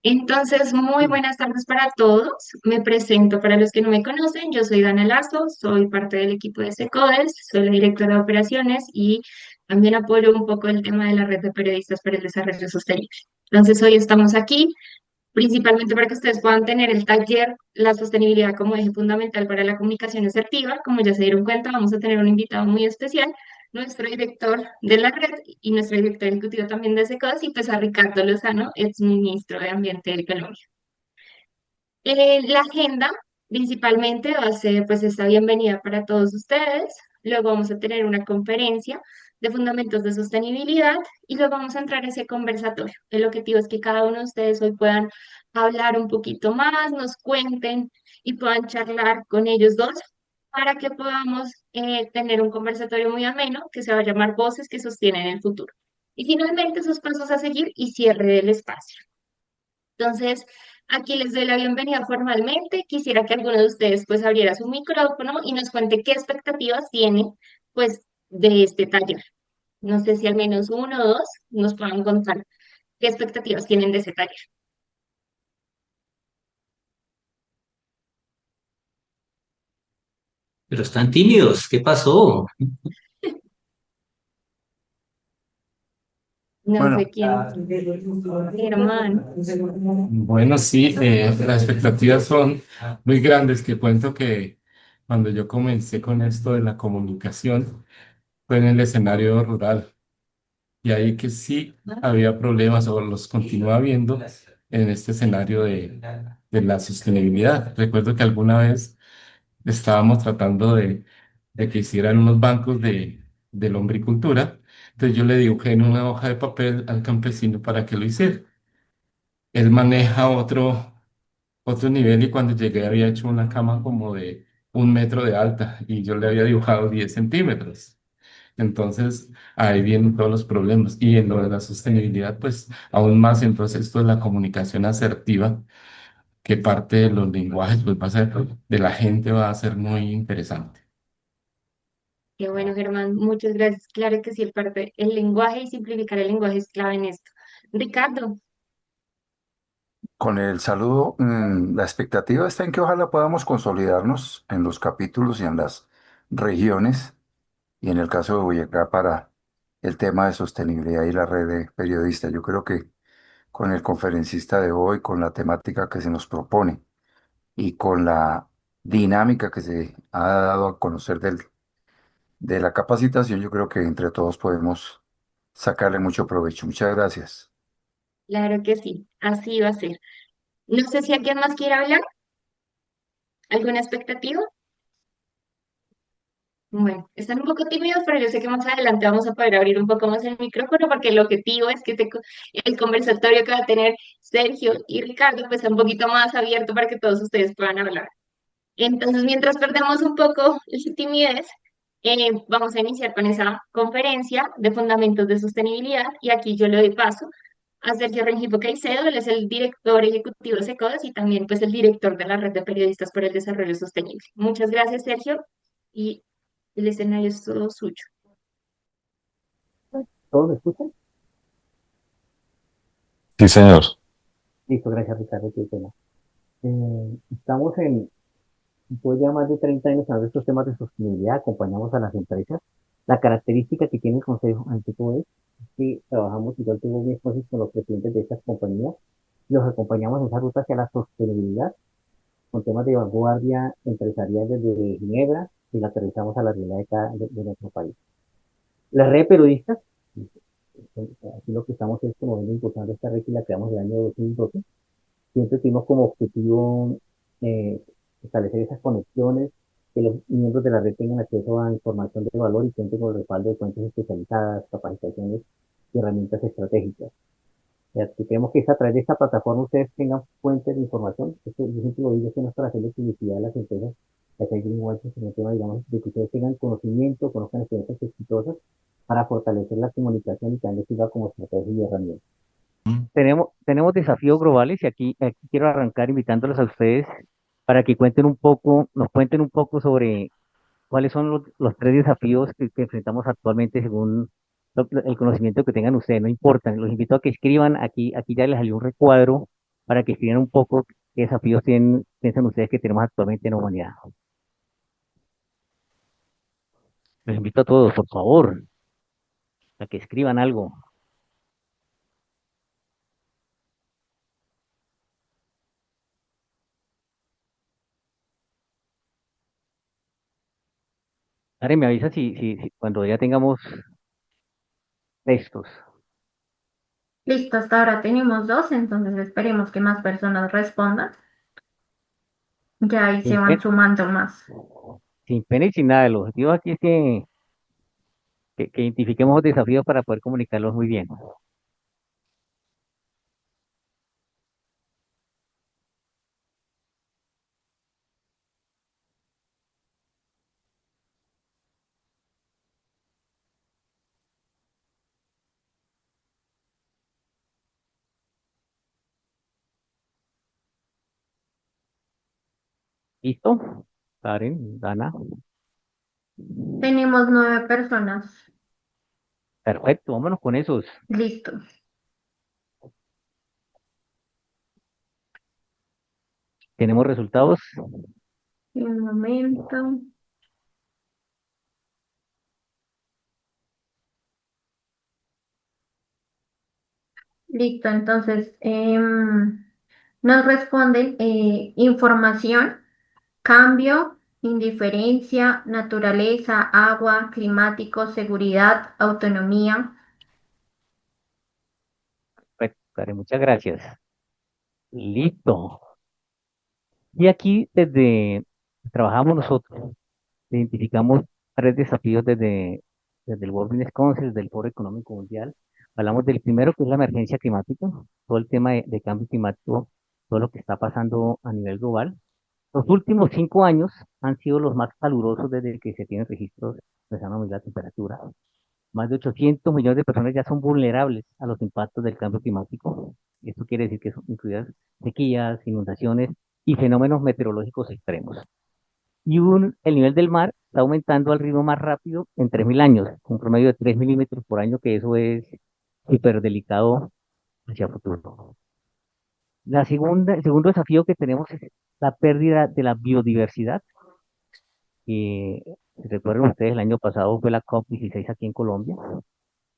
Entonces, muy buenas tardes para todos. Me presento para los que no me conocen. Yo soy Dana Lazo, soy parte del equipo de Secodes, soy la directora de operaciones y también apoyo un poco el tema de la red de periodistas para el desarrollo sostenible. Entonces, hoy estamos aquí principalmente para que ustedes puedan tener el taller La sostenibilidad como eje fundamental para la comunicación asertiva. Como ya se dieron cuenta, vamos a tener un invitado muy especial, nuestro director de la red y nuestro director ejecutivo también de SECOS, y pues a Ricardo Lozano, ex ministro de Ambiente de Colombia. La agenda principalmente va a ser pues esta bienvenida para todos ustedes, luego vamos a tener una conferencia de fundamentos de sostenibilidad y luego vamos a entrar a ese conversatorio. El objetivo es que cada uno de ustedes hoy puedan hablar un poquito más, nos cuenten y puedan charlar con ellos dos para que podamos tener un conversatorio muy ameno que se va a llamar Voces que sostienen el futuro. Y finalmente esos pasos a seguir y cierre del espacio. Entonces, aquí les doy la bienvenida formalmente. Quisiera que alguno de ustedes pues abriera su micrófono y nos cuente qué expectativas tiene pues de este taller. No sé si al menos uno o dos nos puedan contar qué expectativas tienen de ese taller. Pero están tímidos, ¿qué pasó? No sé Bueno, quién, Germán. bueno, sí, las expectativas son muy grandes. Que cuento que cuando yo comencé con esto de la comunicación fue en el escenario rural y ahí que sí había problemas o los continúa habiendo en este escenario de la sostenibilidad. Recuerdo que alguna vez estábamos tratando de que hicieran unos bancos de lombricultura. Entonces yo le dibujé en una hoja de papel al campesino para que lo hiciera. Él maneja otro nivel y cuando llegué había hecho una cama como de 1 metro de alta y yo le había dibujado 10 centímetros. Entonces ahí vienen todos los problemas. Y en lo de la sostenibilidad, pues aún más, entonces esto de la comunicación asertiva, que parte de los lenguajes, pues va a ser de la gente, va a ser muy interesante. Qué bueno, Germán, muchas gracias. Claro que sí, el lenguaje y simplificar el lenguaje es clave en esto. Ricardo, Con el saludo, la expectativa está en que ojalá podamos consolidarnos en los capítulos y en las regiones, y en el caso de Boyacá para el tema de sostenibilidad y la red de periodistas. Yo creo que con el conferencista de hoy, con la temática que se nos propone y con la dinámica que se ha dado a conocer de la capacitación, yo creo que entre todos podemos sacarle mucho provecho. Muchas gracias. claro que sí, así va a ser. No sé si alguien más quiere hablar, ¿alguna expectativa? Bueno, están un poco tímidos, pero yo sé que más adelante vamos a poder abrir un poco más el micrófono porque el objetivo es que el conversatorio que va a tener Sergio y Ricardo pues sea un poquito más abierto para que todos ustedes puedan hablar. Entonces, mientras perdemos un poco esa timidez, vamos a iniciar con esa conferencia de fundamentos de sostenibilidad y aquí yo le doy paso a Sergio Rengifo Caicedo. Él es el director ejecutivo de SECODES y también pues el director de la Red de Periodistas por el Desarrollo Sostenible. Muchas gracias, Sergio, y el escenario es todo suyo. ¿Todos me escuchan? Sí, señor. Listo, gracias Ricardo, qué pena. Estamos después de ya más de 30 años hablando de estos temas de sostenibilidad, acompañamos a las empresas. La característica que tiene el Consejo Antiguo es que trabajamos, igual tengo mi énfasis con los presidentes de estas compañías, los acompañamos en esa ruta hacia la sostenibilidad con temas de vanguardia empresarial desde Ginebra y la aterrizamos a la realidad de nuestro país. La red de periodistas, aquí lo que estamos es promoviendo, impulsando esta red que la creamos en el año 2012. Siempre tuvimos como objetivo eh, establecer esas conexiones, que los miembros de la red tengan acceso a información de valor y cuenten con el respaldo de fuentes especializadas, capacitaciones y herramientas estratégicas. Ya que creemos que es a través de esta plataforma ustedes tengan fuentes de información. Esto, yo siempre lo digo, que no es para hacerle publicidad a las empresas, ya que hay greenwashing en el tema, digamos, de que ustedes tengan conocimiento, conozcan experiencias exitosas para fortalecer la comunicación y también les sirva como estrategia y herramienta. Tenemos desafíos globales y aquí quiero arrancar invitándolos a ustedes para que nos cuenten un poco sobre cuáles son los tres desafíos que enfrentamos actualmente según el conocimiento que tengan ustedes, no importa, los invito a que escriban, aquí ya les salió un recuadro para que escriban un poco qué desafíos piensan ustedes que tenemos actualmente en la humanidad. Les invito a todos, por favor, a que escriban algo. Karen, me avisa si cuando ya tengamos textos. Listo, hasta ahora tenemos dos, entonces esperemos que más personas respondan. Ya ahí se Sin van pena, sumando más. sin pena y sin nada. El objetivo aquí es que identifiquemos los desafíos para poder comunicarlos muy bien. ¿Listo? Karen, Dana. Tenemos 9 personas. Perfecto, vámonos con esos. Listo. Tenemos resultados. Un momento. Listo, entonces nos responden información, cambio, indiferencia, naturaleza, agua, climático, seguridad, autonomía. Perfecto, Karen, muchas gracias. Listo. Y aquí desde trabajamos nosotros, identificamos tres desafíos desde el World Business Council, desde el Foro Económico Mundial. Hablamos del primero, que es la emergencia climática, todo el tema de cambio climático, todo lo que está pasando a nivel global. Los últimos 5 años han sido los más calurosos desde que se tienen registros empezando a medir la temperatura. Más de 800 millones de personas ya son vulnerables a los impactos del cambio climático. Esto quiere decir que son incluidas sequías, inundaciones y fenómenos meteorológicos extremos. El nivel del mar está aumentando al ritmo más rápido en 3.000 años, un promedio de 3 milímetros por año, que eso es súper delicado hacia futuro. El segundo desafío que tenemos es la pérdida de la biodiversidad. Si recuerdan ustedes, el año pasado fue la COP16 aquí en Colombia.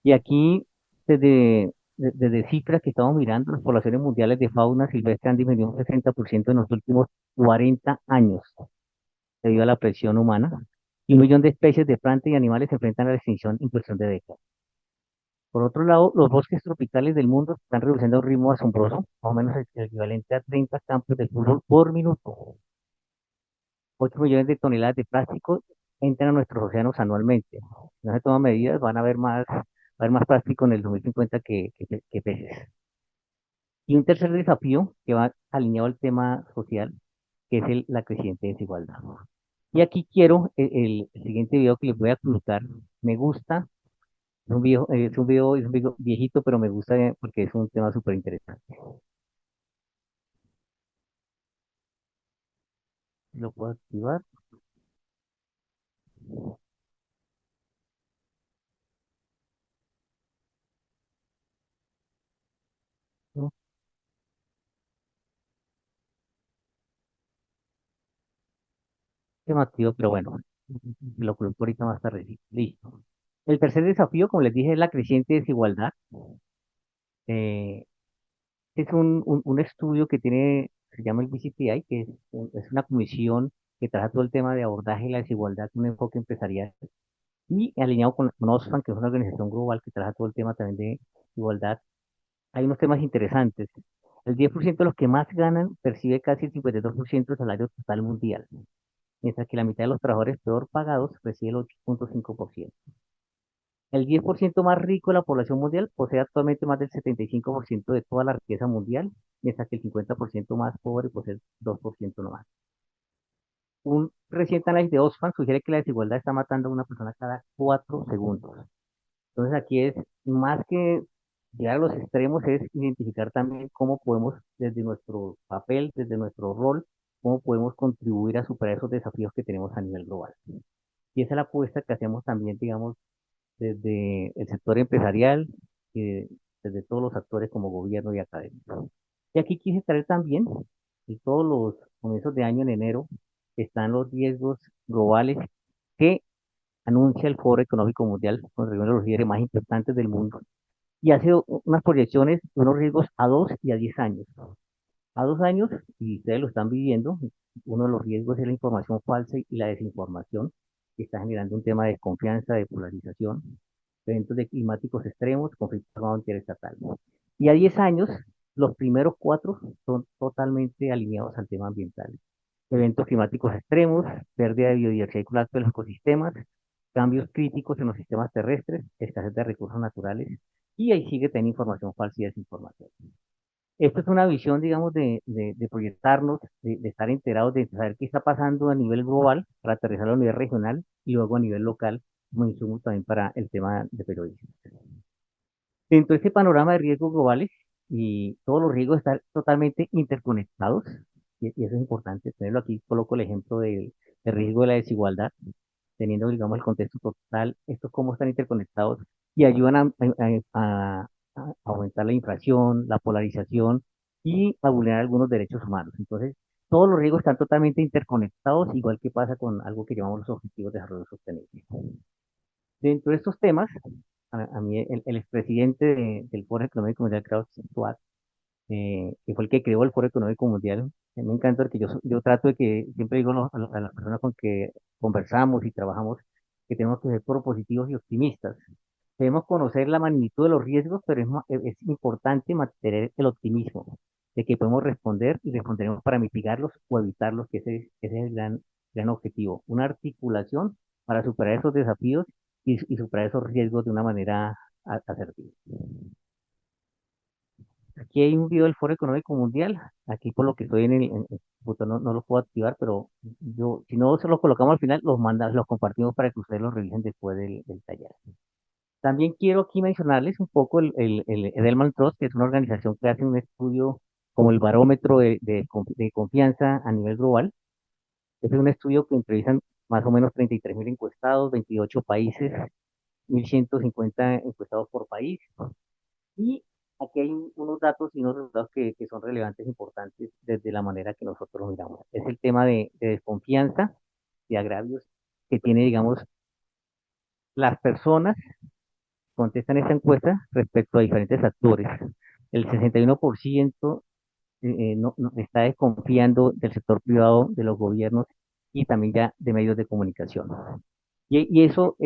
Y aquí, desde cifras que estamos mirando, las poblaciones mundiales de fauna silvestre han disminuido un 60% en los últimos 40 años debido a la presión humana. Y 1 millón de especies de plantas y animales se enfrentan a la extinción en cuestión de décadas. Por otro lado, los bosques tropicales del mundo se están reduciendo a un ritmo asombroso, más o menos el equivalente a 30 campos de fútbol por minuto. 8 millones de toneladas de plástico entran a nuestros océanos anualmente. Si no se toman medidas, va a haber más plástico en el 2050 que peces. Y un tercer desafío que va alineado al tema social, que es la creciente desigualdad. Y aquí quiero el siguiente video que les voy a colocar. Me gusta, es un video viejito, pero me gusta porque es un tema súper interesante. Lo puedo activar. ¿No? Tema activo, pero bueno, lo coloco ahorita más tarde. Listo. El tercer desafío, como les dije, es la creciente desigualdad. Eh, es un estudio que se llama el BCPI, que es una comisión que trabaja todo el tema de abordaje de la desigualdad con un enfoque empresarial y alineado con Oxfam, que es una organización global que trabaja todo el tema también de igualdad. Hay unos temas interesantes. El 10% de los que más ganan percibe casi el 52% del salario total mundial, mientras que la mitad de los trabajadores peor pagados recibe el 8,5%. El 10% más rico de la población mundial posee actualmente más del 75% de toda la riqueza mundial, mientras que el 50% más pobre posee el 2% nomás. Un reciente análisis de Oxfam sugiere que la desigualdad está matando a una persona cada 4 segundos. Entonces aquí es más que llegar a los extremos, es identificar también cómo podemos, desde nuestro papel, desde nuestro rol, cómo podemos contribuir a superar esos desafíos que tenemos a nivel global. Y esa es la apuesta que hacemos también, digamos, desde el sector empresarial y desde todos los actores como gobierno y académico. Y aquí quise traer también, y todos los comienzos de año en enero, están los riesgos globales que anuncia el Foro Económico Mundial, con reúne a los líderes más importantes del mundo, y hace unas proyecciones de unos riesgos a 2 y a 10 años. A 2 años, y ustedes lo están viviendo, uno de los riesgos es la información falsa y la desinformación, que está generando un tema de desconfianza, de polarización, eventos de climáticos extremos, conflicto armado interestatal. Y a 10 años, los primeros cuatro son totalmente alineados al tema ambiental. Eventos climáticos extremos, pérdida de biodiversidad y colapso de los ecosistemas, cambios críticos en los sistemas terrestres, escasez de recursos naturales, y ahí sigue teniendo información falsa y desinformación. Esto es una visión, digamos, de proyectarnos, de estar enterados, de saber qué está pasando a nivel global para aterrizarlo a nivel regional y luego a nivel local, como insumo también para el tema de periodismo. Dentro de este panorama de riesgos globales, y todos los riesgos están totalmente interconectados, y eso es importante tenerlo aquí. Coloco el ejemplo del riesgo de la desigualdad, teniendo, digamos, el contexto total, estos cómo están interconectados y ayudan a aumentar la inflación, la polarización y a vulnerar algunos derechos humanos. Entonces, todos los riesgos están totalmente interconectados, igual que pasa con algo que llamamos los Objetivos de Desarrollo Sostenible. Dentro de estos temas, a mí el expresidente del Foro Económico Mundial, Klaus Schwab, que fue el que creó el Foro Económico Mundial, me encanta porque yo trato de que, siempre digo a las personas con que conversamos y trabajamos, que tenemos que ser propositivos y optimistas. Debemos conocer la magnitud de los riesgos, pero es importante mantener el optimismo de que podemos responder y responderemos para mitigarlos o evitarlos, que ese es el gran objetivo. Una articulación para superar esos desafíos y superar esos riesgos de una manera asertiva. Aquí hay un video del Foro Económico Mundial. Aquí por lo que estoy en el botón no lo puedo activar, pero yo, si no se los colocamos al final, los compartimos para que ustedes los revisen después del taller. También quiero aquí mencionarles un poco el Edelman Trust, que es una organización que hace un estudio como el barómetro de confianza a nivel global. Este es un estudio que entrevistan más o menos 33.000 encuestados, 28 países, 1.150 encuestados por país. Y aquí hay unos datos y unos resultados que son relevantes, importantes desde la manera que nosotros lo miramos. Es el tema de desconfianza, de agravios que tiene, digamos, las personas contestan esta encuesta respecto a diferentes actores. El 61% no está desconfiando del sector privado, de los gobiernos y también ya de medios de comunicación. Y eso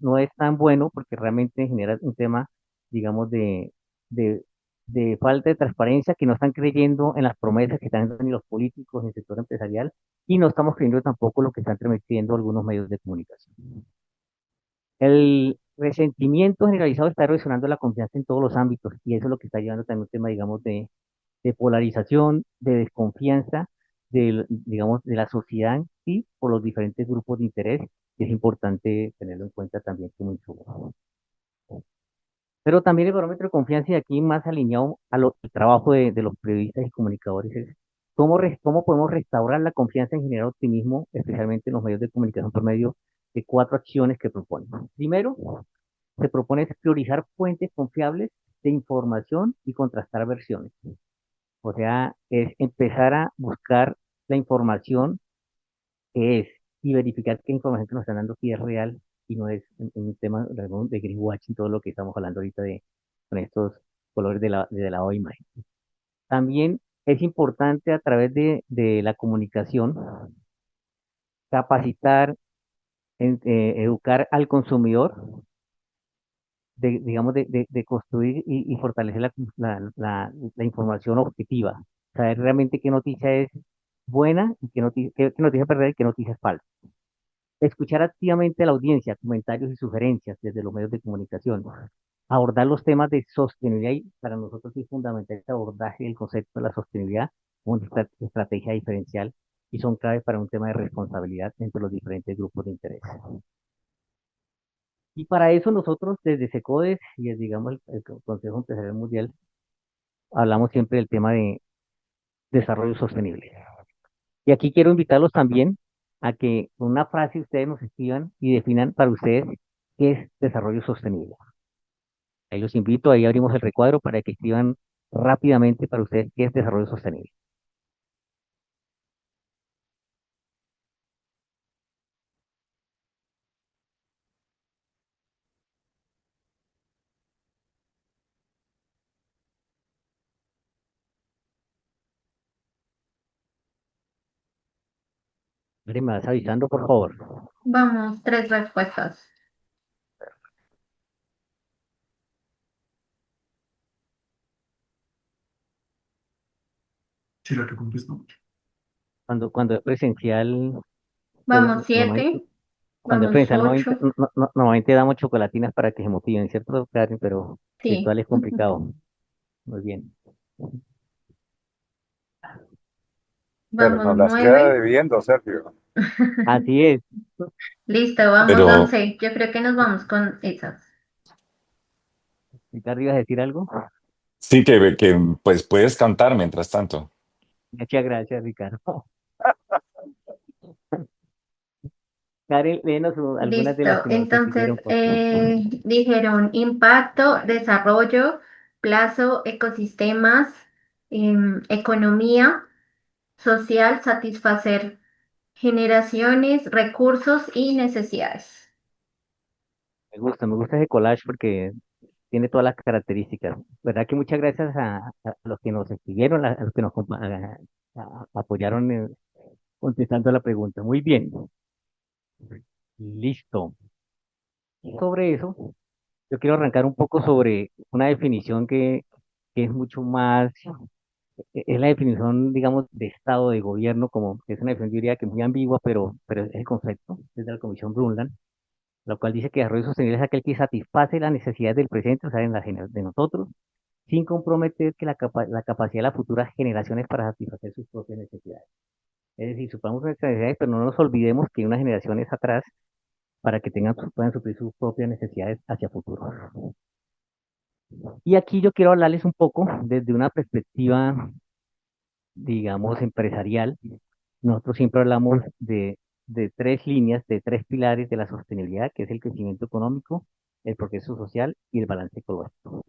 no es tan bueno porque realmente genera un tema, digamos, de, de falta de transparencia, que no están creyendo en las promesas que están dando ni los políticos ni el sector empresarial, y no estamos creyendo tampoco lo que están transmitiendo algunos medios de comunicación. El resentimiento generalizado está erosionando la confianza en todos los ámbitos, y eso es lo que está llevando también un tema, digamos, de polarización, de desconfianza, digamos, de la sociedad en sí por los diferentes grupos de interés, y es importante tenerlo en cuenta también como insumo. Pero también el barómetro de confianza, y aquí más alineado al trabajo de los periodistas y comunicadores, es cómo podemos restaurar la confianza en generar optimismo, especialmente en los medios de comunicación, por medio de 4 acciones que proponen. Primero, se propone priorizar fuentes confiables de información y contrastar versiones. O sea, es empezar a buscar la información que es y verificar que la información que nos están dando sí es real y no es un tema de greenwashing, todo lo que estamos hablando ahorita con estos colores de la imagen. También es importante, a través de la comunicación, capacitar, educar al consumidor, digamos, de construir y fortalecer la información objetiva. Saber realmente qué noticia es buena y qué noticia es verdadera y qué noticia es falsa. Escuchar activamente a la audiencia, comentarios y sugerencias desde los medios de comunicación. Abordar los temas de sostenibilidad, y para nosotros es fundamental este abordaje del concepto de la sostenibilidad como una estrategia diferencial, y son claves para un tema de responsabilidad entre los diferentes grupos de interés. Y para eso nosotros desde SECODES y desde, digamos, el Consejo Empresarial Mundial, hablamos siempre del tema de desarrollo sostenible. Y aquí quiero invitarlos también a que con una frase ustedes nos escriban y definan para ustedes qué es desarrollo sostenible. Ahí los invito, ahí abrimos el recuadro para que escriban rápidamente para ustedes qué es desarrollo sostenible. Mire, me vas avisando, por favor. Vamos, tres respuestas. Cuando es presencial, pues Vamos, normalmente, siete. cuando es Vamos, presencial, ocho. normalmente damos chocolatinas para que se motiven, ¿cierto, Karen? Pero Sí. virtual es complicado. Muy bien. Pero Vamos, nos las queda nueve. debiendo, Sergio. Así es. Listo, vamos, Pero 11. Yo creo que nos vamos con esas. Ricardo, ¿ibas a decir algo? sí que pues puedes cantar mientras tanto. Muchas gracias, Ricardo. Karen, léenos algunas de las Listo. que nos Entonces, escribieron, por favor. dijeron impacto, desarrollo, plazo, ecosistemas, economía social, satisfacer generaciones, recursos y necesidades. Me gusta ese collage porque tiene todas las características. ¿Verdad que muchas gracias a los que nos escribieron, a los que nos apoyaron contestando la pregunta? Muy bien, listo. Y sobre eso, yo quiero arrancar un poco sobre una definición que es mucho más, es la definición, digamos, de Estado, de gobierno, como que es una definición, yo diría que muy ambigua, pero es el concepto, desde la Comisión Brundtland, la cual dice que desarrollo sostenible es aquel que satisface las necesidades del presente, o sea, de nosotros, sin comprometer que la capacidad de las futuras generaciones para satisfacer sus propias necesidades. Es decir, supamos nuestras necesidades, pero no nos olvidemos que hay unas generaciones atrás para que puedan suplir sus propias necesidades hacia futuro. Y aquí yo quiero hablarles un poco desde una perspectiva, digamos, empresarial. Nosotros siempre hablamos de tres líneas, de tres pilares de la sostenibilidad, que es el crecimiento económico, el progreso social y el balance ecológico.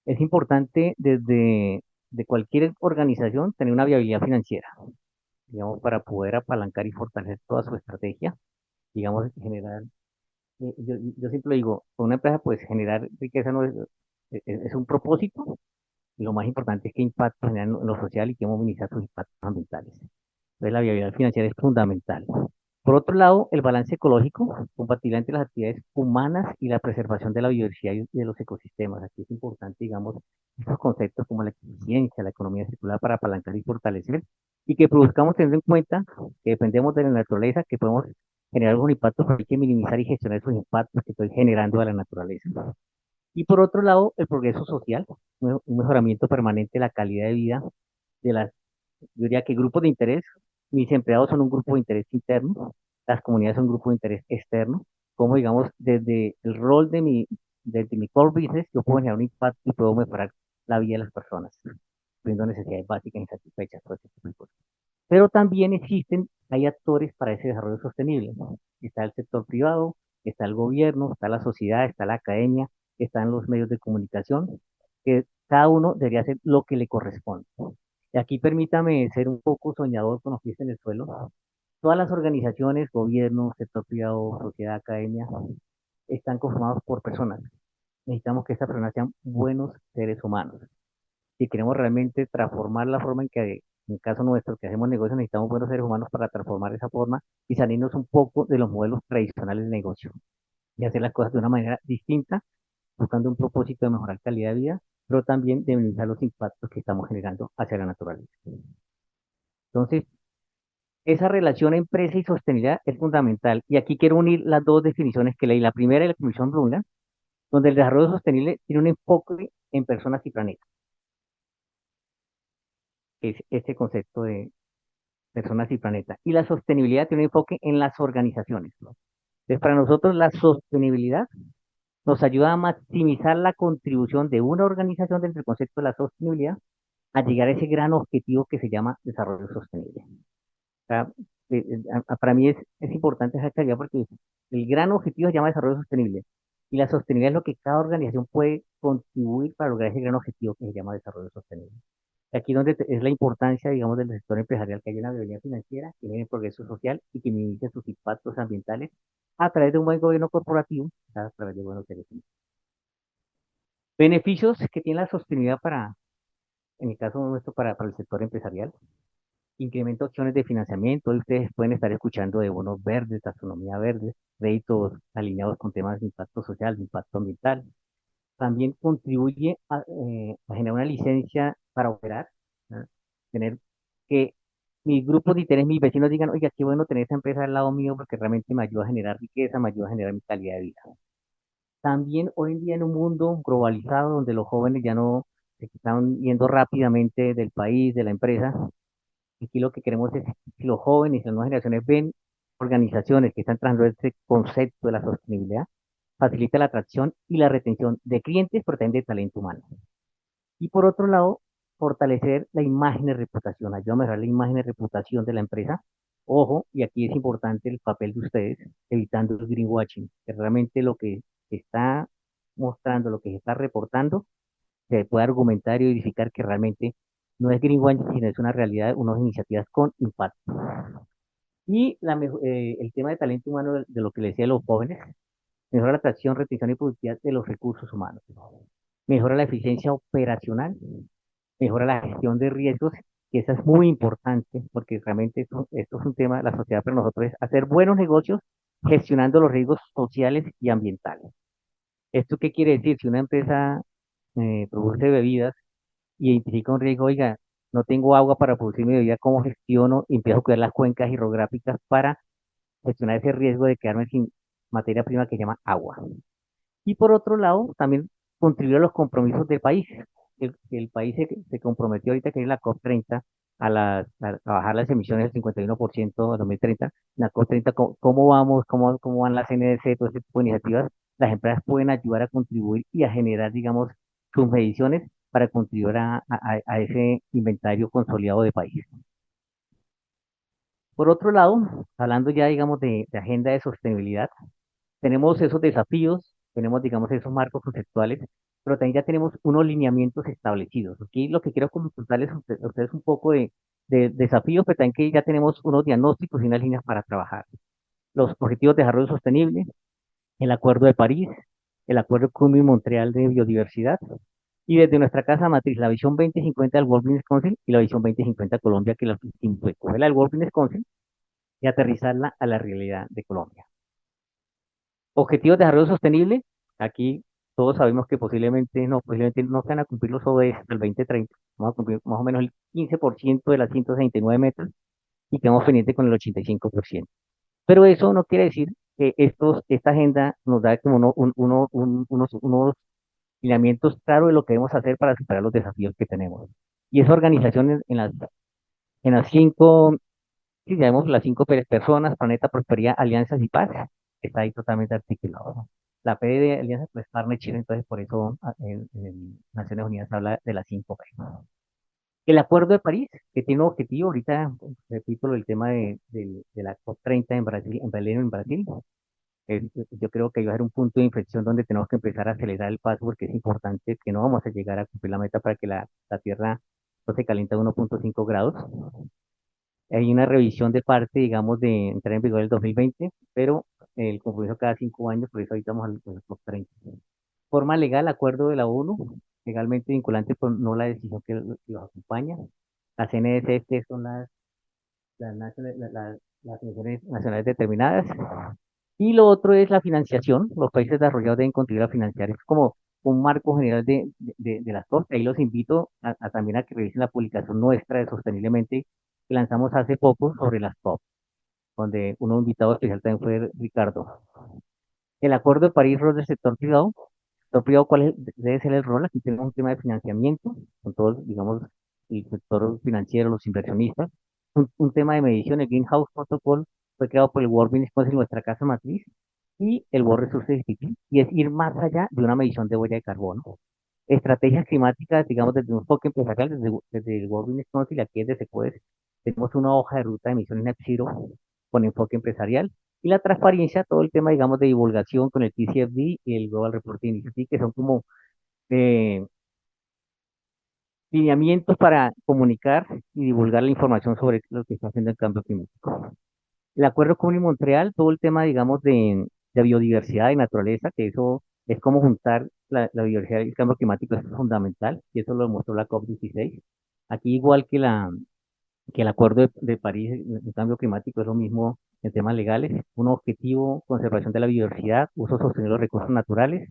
Es importante desde de cualquier organización tener una viabilidad financiera, digamos, para poder apalancar y fortalecer toda su estrategia, digamos, generar, yo siempre digo, con una empresa, pues generar riqueza no es un propósito, y lo más importante es qué impacto genera en lo social y qué movilizar sus impactos ambientales. Entonces, la viabilidad financiera es fundamental. Por otro lado, el balance ecológico, compatibilidad entre las actividades humanas y la preservación de la biodiversidad y de los ecosistemas. Aquí es importante, digamos, estos conceptos como la eficiencia, la economía circular para apalancar y fortalecer, y que produzcamos teniendo en cuenta que dependemos de la naturaleza, que podemos generar algún impacto, pero hay que minimizar y gestionar esos impactos que estoy generando a la naturaleza. Y por otro lado, el progreso social, un mejoramiento permanente de la calidad de vida de las, yo diría que grupos de interés. Mis empleados son un grupo de interés interno, las comunidades son un grupo de interés externo, como digamos, desde mi core business, yo puedo generar un impacto y puedo mejorar la vida de las personas, teniendo necesidades básicas insatisfechas, todo ese tipo de cosas. Pero también hay actores para ese desarrollo sostenible, ¿no? Está el sector privado, está el gobierno, está la sociedad, está la academia, están los medios de comunicación, que cada uno debería hacer lo que le corresponde. Y aquí permítame ser un poco soñador con los pies en el suelo. Todas las organizaciones, gobierno, sector privado, sociedad, academia, están conformados por personas. Necesitamos que estas personas sean buenos seres humanos. Si queremos realmente transformar la forma en que, en el caso nuestro, que hacemos negocios, necesitamos buenos seres humanos para transformar esa forma y salirnos un poco de los modelos tradicionales de negocio y hacer las cosas de una manera distinta, buscando un propósito de mejorar calidad de vida, pero también de minimizar los impactos que estamos generando hacia la naturaleza. Entonces, esa relación empresa y sostenibilidad es fundamental. Y aquí quiero unir las dos definiciones que leí. La primera es la Comisión Brundtland, donde el desarrollo sostenible tiene un enfoque en personas y planetas, que es este concepto de personas y planeta. Y la sostenibilidad tiene un enfoque en las organizaciones, ¿no? Entonces, para nosotros la sostenibilidad nos ayuda a maximizar la contribución de una organización dentro del concepto de la sostenibilidad a llegar a ese gran objetivo que se llama desarrollo sostenible. O sea, para mí es importante esa claridad porque el gran objetivo se llama desarrollo sostenible. Y la sostenibilidad es lo que cada organización puede contribuir para lograr ese gran objetivo que se llama desarrollo sostenible. Aquí donde es la importancia, digamos, del sector empresarial, que haya una viabilidad financiera, que genere progreso social y que minimice sus impactos ambientales a través de un buen gobierno corporativo, a través de buenos servicios. Beneficios que tiene la sostenibilidad para, en el caso nuestro, para el sector empresarial. Incrementa opciones de financiamiento. Hoy ustedes pueden estar escuchando de bonos verdes, taxonomía verde, créditos alineados con temas de impacto social, de impacto ambiental. También contribuye a generar una licencia para operar, ¿no? Tener que mis grupos de interés, mis vecinos digan, oiga, qué bueno tener esa empresa al lado mío porque realmente me ayuda a generar riqueza, me ayuda a generar mi calidad de vida. También hoy en día en un mundo globalizado donde los jóvenes ya no se están yendo rápidamente del país, de la empresa, aquí lo que queremos es que los jóvenes y las nuevas generaciones ven organizaciones que están trabajando este concepto de la sostenibilidad, facilita la atracción y la retención de clientes, pero también de talento humano. Y por otro lado, fortalecer la imagen y reputación, ayuda a mejorar la imagen y reputación de la empresa. Ojo, y aquí es importante el papel de ustedes, evitando el greenwashing, que realmente lo que se está mostrando, lo que se está reportando, se puede argumentar y verificar que realmente no es greenwashing, sino es una realidad, unas iniciativas con impacto. Y el tema de talento humano, de lo que le decía a los jóvenes, mejora la atracción, retención y productividad de los recursos humanos, mejora la eficiencia operacional, mejora la gestión de riesgos, que eso es muy importante, porque realmente esto es un tema de la sociedad para nosotros, es hacer buenos negocios gestionando los riesgos sociales y ambientales. ¿Esto qué quiere decir? Si una empresa produce bebidas y identifica un riesgo, oiga, no tengo agua para producir mi bebida, ¿cómo gestiono? Y empiezo a cuidar las cuencas hidrográficas para gestionar ese riesgo de quedarme sin materia prima que se llama agua. Y por otro lado, también contribuir a los compromisos del país. El país se comprometió ahorita que es la COP30 a bajar las emisiones del 51% a 2030. La COP30, ¿cómo vamos? ¿Cómo van las NDC? Todo ese tipo de iniciativas. Las empresas pueden ayudar a contribuir y a generar, digamos, sus mediciones para contribuir a ese inventario consolidado de país. Por otro lado, hablando ya, digamos, de agenda de sostenibilidad, tenemos esos desafíos, tenemos, digamos, esos marcos conceptuales, pero también ya tenemos unos lineamientos establecidos. Aquí lo que quiero comentarles a ustedes un poco de desafíos, pero también que ya tenemos unos diagnósticos y unas líneas para trabajar. Los objetivos de desarrollo sostenible, el Acuerdo de París, el Acuerdo Cumbre-Montreal de Biodiversidad, y desde nuestra casa matriz, la visión 2050 del World Business Council y la visión 2050 Colombia, que la fue cogerla del World Business Council y aterrizarla a la realidad de Colombia. Objetivos de desarrollo sostenible, aquí todos sabemos que posiblemente no se van a cumplir los ODS hasta el 2030, vamos a cumplir más o menos el 15% de las 169 metas y quedamos pendientes con el 85%. Pero eso no quiere decir que esta agenda nos da como unos lineamientos claros de lo que debemos hacer para superar los desafíos que tenemos. Y esa organización en las cinco, si sabemos, las cinco personas, planeta, prosperidad, alianzas y paz, está ahí totalmente articulado, ¿no? La P de Alianza pues Partnership, entonces por eso en Naciones Unidas habla de las cinco P. El Acuerdo de París, que tiene un objetivo, ahorita repito el tema de la COP30 en Brasil, en Belén, en Brasil. Yo creo que va a ser un punto de inflexión donde tenemos que empezar a acelerar el paso porque es importante que no vamos a llegar a cumplir la meta para que la Tierra no se caliente a 1.5 grados. Hay una revisión de parte, digamos, de entrar en vigor el 2020, pero el compromiso cada 5 años, por eso ahorita vamos a los 30. Forma legal, acuerdo de la ONU, legalmente vinculante, por no la decisión que los acompaña. Las NSF, que son las naciones nacionales determinadas. Y lo otro es la financiación. Los países desarrollados deben contribuir a financiar. Es como un marco general de las cosas. Ahí los invito también a que revisen la publicación nuestra de Sosteniblemente que lanzamos hace poco sobre las COP, donde uno invitado especial también fue Ricardo. El Acuerdo de París, rol del sector privado. Sector privado, debe ser el rol? Aquí tenemos un tema de financiamiento, con todos, digamos, el sector financiero, los inversionistas. Un tema de medición, el Greenhouse Protocol fue creado por el World Business Council, nuestra casa matriz, y el World Resources Institute, y es ir más allá de una medición de huella de carbono. Estrategias climáticas, digamos, desde un enfoque empresarial, desde el World Business Council, aquí desde SECOES, tenemos una hoja de ruta de emisiones net zero con enfoque empresarial, Y la transparencia, todo el tema, digamos, de divulgación con el TCFD y el Global Reporting Initiative, que son como eh, lineamientos para comunicar y divulgar la información sobre lo que está haciendo el cambio climático. El Acuerdo Común de Montreal, todo el tema, digamos, de biodiversidad y naturaleza, que eso es como juntar la biodiversidad y el cambio climático es fundamental, y eso lo demostró la COP16. Aquí, igual que el Acuerdo de París en cambio climático, es lo mismo en temas legales, un objetivo, conservación de la biodiversidad, uso sostenible de los recursos naturales,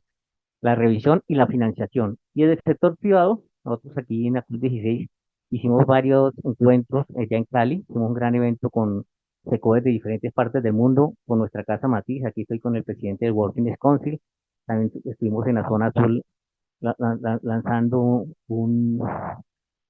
la revisión y la financiación. Y en el sector privado, nosotros aquí en la COP 16 hicimos varios encuentros ya en Cali, hicimos un gran evento con sectores de diferentes partes del mundo, con nuestra casa Matiz, aquí estoy con el presidente del World Business Council, también estuvimos en la zona azul lanzando un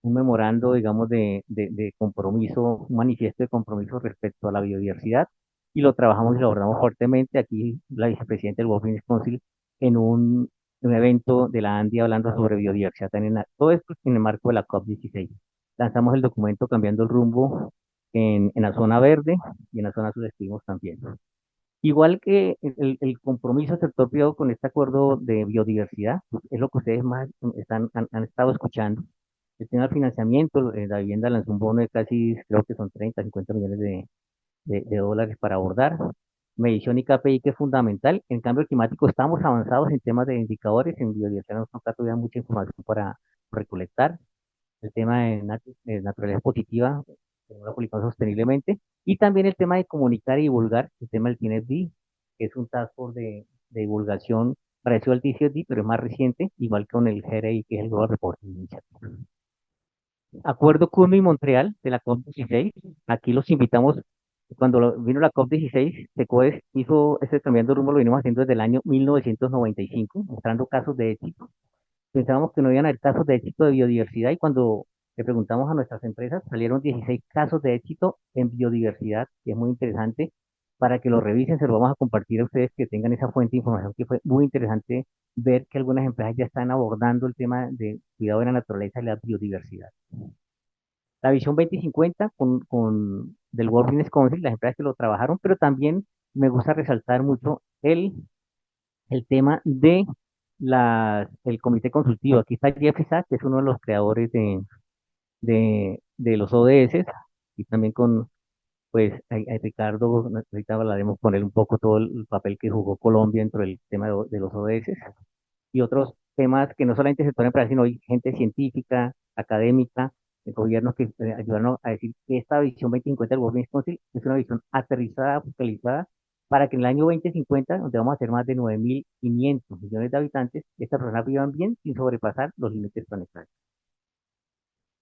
memorando, digamos, de compromiso, un manifiesto de compromiso respecto a la biodiversidad, y lo trabajamos y lo abordamos fuertemente. Aquí la vicepresidenta del World Business Council en un evento de la ANDI hablando sobre biodiversidad, también todo esto en el marco de la COP16. Lanzamos el documento Cambiando el Rumbo en la zona verde, y en la zona azul estuvimos también. Igual que el compromiso del sector privado con este acuerdo de biodiversidad, pues, es lo que ustedes más han estado escuchando. El tema del financiamiento, la vivienda lanzó un bono de casi, creo que son 30, 50 millones de dólares para abordar. Medición y KPI, que es fundamental. En cambio climático estamos avanzados en temas de indicadores, en biodiversidad nos falta todavía mucha información para recolectar. El tema de naturaleza positiva, la publicación sosteniblemente, y también el tema de comunicar y divulgar, el tema del TNFD, que es un task force de divulgación parecido al TCFD, pero es más reciente, igual que con el GRI, que es el Global Reporting Initiative. Acuerdo Kuno y Montreal de la COP16. Aquí los invitamos. Cuando vino la COP16, SECOES hizo ese cambiando rumbo, lo venimos haciendo desde el año 1995, mostrando casos de éxito. Pensábamos que no iban a haber casos de éxito de biodiversidad, y cuando le preguntamos a nuestras empresas, salieron 16 casos de éxito en biodiversidad, que es muy interesante para que lo revisen. Se lo vamos a compartir a ustedes, que tengan esa fuente de información, que fue muy interesante ver que algunas empresas ya están abordando el tema de cuidado de la naturaleza y la biodiversidad. La visión 2050 del World Business Council, las empresas que lo trabajaron, pero también me gusta resaltar mucho el tema de el comité consultivo. Aquí está Jeff Isaac, que es uno de los creadores de los ODS, y también con, pues, a Ricardo, ahorita hablaremos con él un poco todo el papel que jugó Colombia dentro del tema de los ODS, y otros temas que no solamente sector empresarial, sino hay gente científica, académica, de gobiernos que ayudaron a decir que esta visión 2050 del World Business Council es una visión aterrizada, focalizada, para que en el año 2050, donde vamos a ser más de 9.500 millones de habitantes, estas personas vivan bien sin sobrepasar los límites planetarios.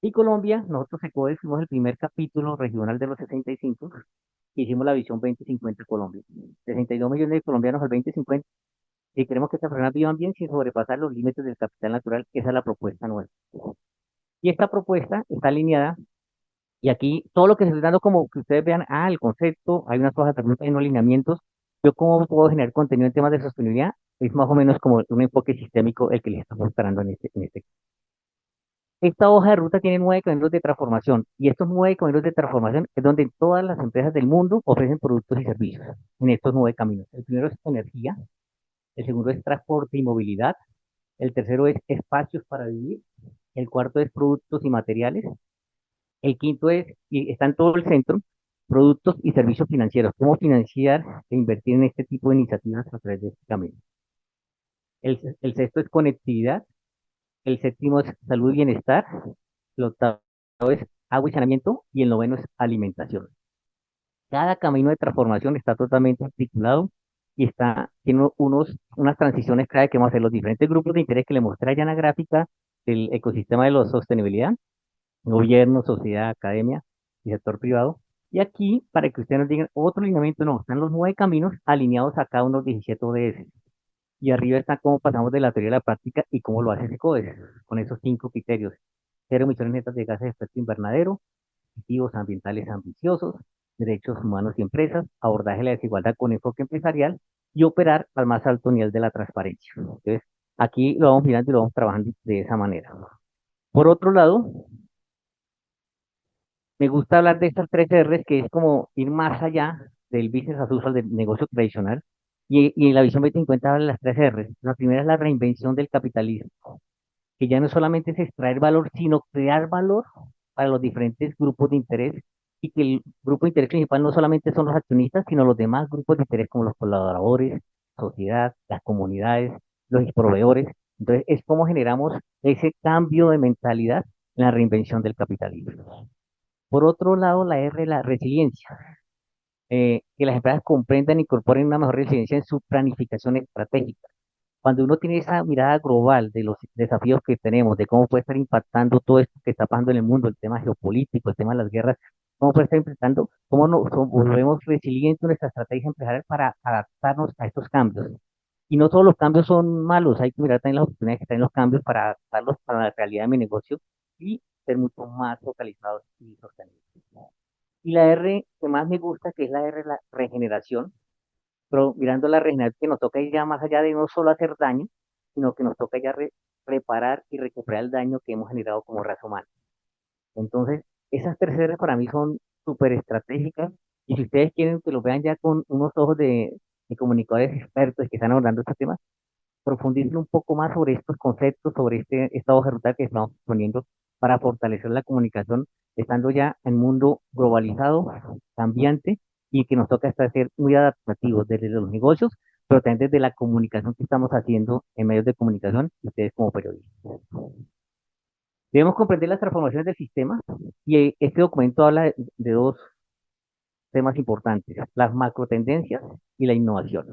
Y Colombia, nosotros ECODES fuimos el primer capítulo regional de los 65, que hicimos la visión 2050 Colombia. 62 millones de colombianos al 2050, y queremos que estas personas vivan bien sin sobrepasar los límites del capital natural. Esa es la propuesta nuestra. Y esta propuesta está alineada, y aquí todo lo que se está dando, como que ustedes vean, el concepto, hay unas hojas de preguntas, hay unos lineamientos. Yo, cómo puedo generar contenido en temas de sostenibilidad, es más o menos como un enfoque sistémico el que les estamos mostrando en este. Esta hoja de ruta tiene 9 caminos de transformación, y estos 9 caminos de transformación es donde todas las empresas del mundo ofrecen productos y servicios en estos 9 caminos. El primero es energía, el segundo es transporte y movilidad, el tercero es espacios para vivir, el cuarto es productos y materiales, el quinto es, y está en todo el centro, productos y servicios financieros, cómo financiar e invertir en este tipo de iniciativas a través de este camino. El sexto es conectividad, el séptimo es salud y bienestar, el octavo es agua y saneamiento, y el noveno es alimentación. Cada camino de transformación está totalmente articulado y tiene unas transiciones clave que vamos a hacer los diferentes grupos de interés que le mostré allá en la gráfica del ecosistema de la sostenibilidad: gobierno, sociedad, academia y sector privado. Y aquí, para que ustedes nos digan otro lineamiento, no, están los 9 caminos alineados a cada uno de los 17 ODS. Y arriba está cómo pasamos de la teoría a la práctica y cómo lo hace SECODES, con esos 5 criterios: cero emisiones netas de gases de efecto invernadero, objetivos ambientales ambiciosos, derechos humanos y empresas, abordaje de la desigualdad con enfoque empresarial, y operar al más alto nivel de la transparencia. Entonces, aquí lo vamos mirando y lo vamos trabajando de esa manera. Por otro lado, me gusta hablar de estas 3 R's, que es como ir más allá del business as usual, del negocio tradicional. Y en la visión 2050 habla de las tres R. La primera es la reinvención del capitalismo, que ya no solamente es extraer valor, sino crear valor para los diferentes grupos de interés y que el grupo de interés principal no solamente son los accionistas, sino los demás grupos de interés como los colaboradores, sociedad, las comunidades, los proveedores. Entonces, es como generamos ese cambio de mentalidad en la reinvención del capitalismo. Por otro lado, la R, la resiliencia, que las empresas comprendan e incorporen una mejor resiliencia en su planificación estratégica. Cuando uno tiene esa mirada global de los desafíos que tenemos, de cómo puede estar impactando todo esto que está pasando en el mundo, el tema geopolítico, el tema de las guerras, cómo puede estar impactando, cómo nos volvemos resilientes en nuestra estrategia empresarial para adaptarnos a estos cambios. Y no todos los cambios son malos, hay que mirar también las oportunidades que tienen los cambios para adaptarlos para la realidad de mi negocio y ser mucho más focalizados y sostenibles. Y la R que más me gusta, que es la R, la regeneración, pero mirando la regeneración que nos toca ir ya más allá de no solo hacer daño, sino que nos toca ya reparar y recuperar el daño que hemos generado como raza humana. Entonces, esas tres R para mí son súper estratégicas y si ustedes quieren que lo vean ya con unos ojos de comunicadores expertos que están abordando estos temas, profundicen un poco más sobre estos conceptos, sobre esta hoja de ruta que estamos poniendo para fortalecer la comunicación, estando ya en un mundo globalizado, cambiante, y que nos toca estar ser muy adaptativos desde los negocios, pero también desde la comunicación que estamos haciendo en medios de comunicación, y ustedes como periodistas. Debemos comprender las transformaciones del sistema, y este documento habla de dos temas importantes, las macro tendencias y la innovación.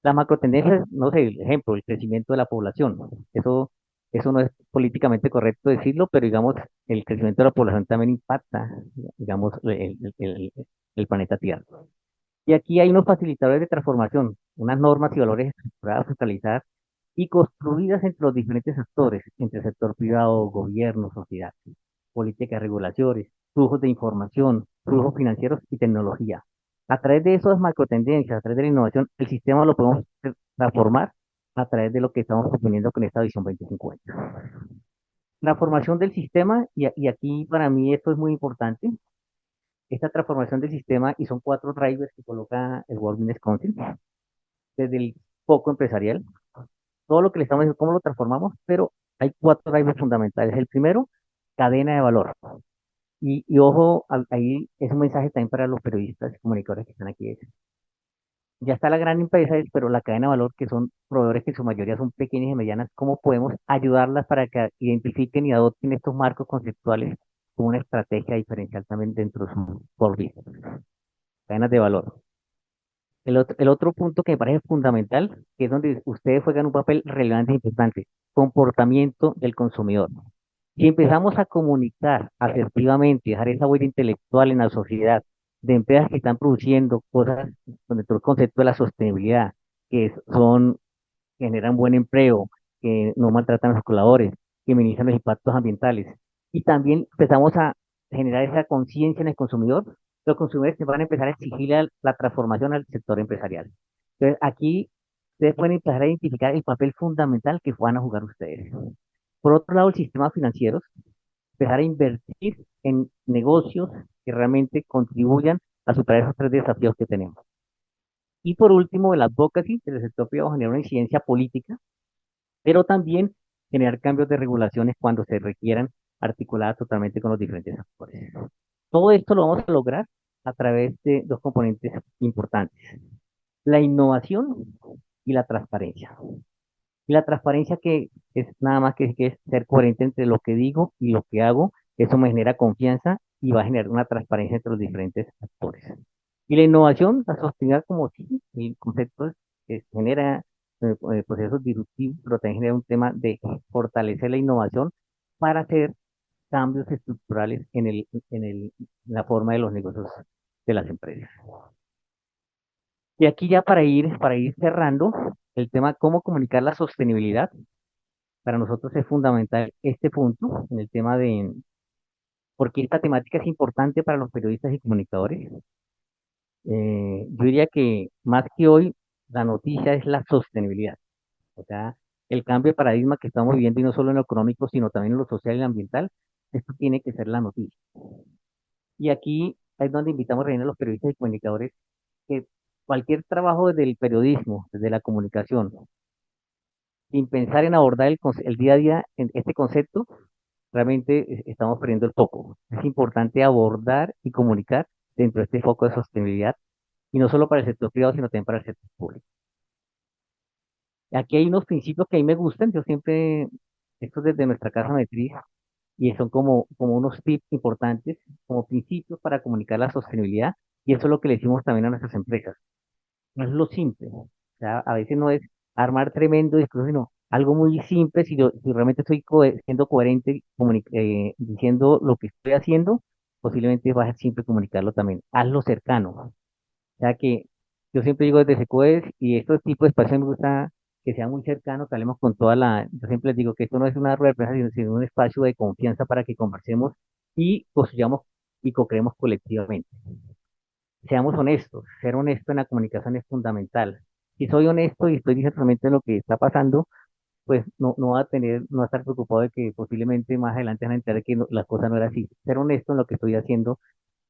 Las macrotendencias, no sé, ejemplo, el crecimiento de la población. Eso no es políticamente correcto decirlo, pero digamos, el crecimiento de la población también impacta, digamos, el planeta Tierra. Y aquí hay unos facilitadores de transformación, unas normas y valores estructuradas, centralizadas y construidas entre los diferentes actores, entre el sector privado, gobierno, sociedad, políticas, regulaciones, flujos de información, flujos financieros y tecnología. A través de esas macrotendencias, a través de la innovación, el sistema lo podemos transformar a través de lo que estamos proponiendo con esta visión 2050. Transformación del sistema, y aquí para mí esto es muy importante, esta transformación del sistema, y son cuatro drivers que coloca el World Business Council, desde el foco empresarial, todo lo que le estamos diciendo, cómo lo transformamos, pero hay cuatro drivers fundamentales. El primero, cadena de valor. Y ojo, ahí es un mensaje también para los periodistas y comunicadores que están aquí. Ya está la gran empresa, pero la cadena de valor, que son proveedores que en su mayoría son pequeñas y medianas, ¿cómo podemos ayudarlas para que identifiquen y adopten estos marcos conceptuales como una estrategia diferencial también dentro de su core business? Cadenas de valor. El otro punto que me parece fundamental, que es donde ustedes juegan un papel relevante e importante, comportamiento del consumidor. Si empezamos a comunicar asertivamente, dejar esa huella intelectual en la sociedad, de empresas que están produciendo cosas con el concepto de la sostenibilidad, que generan buen empleo, que no maltratan a sus colaboradores, que minimizan los impactos ambientales, y también empezamos a generar esa conciencia en el consumidor, los consumidores se van a empezar a exigir la transformación al sector empresarial. Entonces, aquí ustedes pueden empezar a identificar el papel fundamental que van a jugar ustedes. Por otro lado, el sistema financiero, empezar a invertir en negocios que realmente contribuyan a superar esos tres desafíos que tenemos. Y por último, el advocacy del sector privado genera una incidencia política, pero también generar cambios de regulaciones cuando se requieran, articuladas totalmente con los diferentes actores. Todo esto lo vamos a lograr a través de dos componentes importantes, la innovación y la transparencia. Y la transparencia, que es nada más que es ser coherente entre lo que digo y lo que hago, eso me genera confianza y va a generar una transparencia entre los diferentes actores. Y la innovación, la sostenibilidad, como sí, el concepto que genera procesos disruptivos, pero también genera un tema de fortalecer la innovación para hacer cambios estructurales en la forma de los negocios de las empresas. Y aquí ya para ir cerrando, el tema cómo comunicar la sostenibilidad. Para nosotros es fundamental este punto en el tema de por qué esta temática es importante para los periodistas y comunicadores. Yo diría que más que hoy, la noticia es la sostenibilidad. O sea, el cambio de paradigma que estamos viviendo, y no solo en lo económico, sino también en lo social y lo ambiental, esto tiene que ser la noticia. Y aquí es donde invitamos a los periodistas y comunicadores que cualquier trabajo desde el periodismo, desde la comunicación, sin pensar en abordar el día a día en este concepto, realmente estamos perdiendo el foco. Es importante abordar y comunicar dentro de este foco de sostenibilidad, y no solo para el sector privado, sino también para el sector público. Aquí hay unos principios que a mí me gustan, yo siempre, esto desde nuestra casa matriz, y son como unos tips importantes, como principios para comunicar la sostenibilidad, y eso es lo que le decimos también a nuestras empresas. No es lo simple, o sea, a veces no es armar tremendo discurso, sino algo muy simple. Si realmente estoy siendo coherente, diciendo lo que estoy haciendo, posiblemente va a ser simple comunicarlo también. Hazlo cercano. O sea que yo siempre digo desde Secoes, y estos tipos de espacios me gusta que sea muy cercano, que hablemos con yo siempre les digo que esto no es una rueda de prensa, sino un espacio de confianza para que conversemos y construyamos y co-creemos colectivamente. Seamos honestos, ser honesto en la comunicación es fundamental. Si soy honesto y estoy diciendo realmente lo que está pasando, pues no va a no va a estar preocupado de que posiblemente más adelante van a enterar de que la cosa no era así. Ser honesto en lo que estoy haciendo,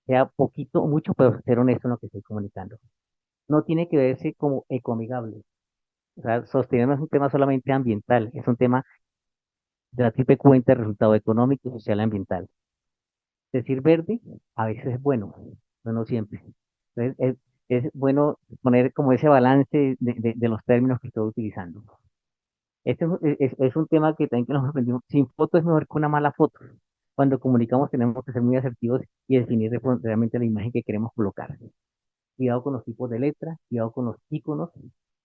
sea poquito o mucho, pero ser honesto en lo que estoy comunicando. No tiene que verse como ecoamigable. O sea, sostener no es un tema solamente ambiental, es un tema de la triple cuenta de resultado económico, social y ambiental. Decir verde a veces es bueno, pero no siempre. Entonces, es bueno poner como ese balance de los términos que estoy utilizando. Este es un tema que también que nos aprendimos. Sin foto es mejor que una mala foto. Cuando comunicamos tenemos que ser muy asertivos y definir realmente la imagen que queremos colocar. Cuidado con los tipos de letra, cuidado con los iconos.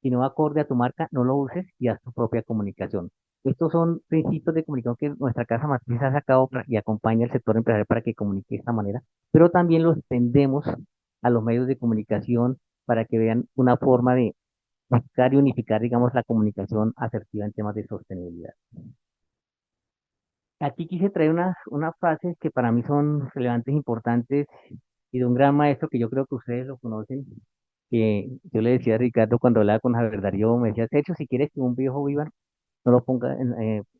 Si no va acorde a tu marca, no lo uses y haz tu propia comunicación. Estos son principios de comunicación que nuestra casa matriz ha sacado y acompaña al sector empresarial para que comunique de esta manera, pero también los extendemos a los medios de comunicación para que vean una forma de buscar y unificar, digamos, la comunicación asertiva en temas de sostenibilidad. Aquí quise traer unas frases que para mí son relevantes, importantes, y de un gran maestro que yo creo que ustedes lo conocen, que yo le decía a Ricardo cuando hablaba con Javier Darío, me decía, Sergio, si quieres que un viejo viva, no lo pongas,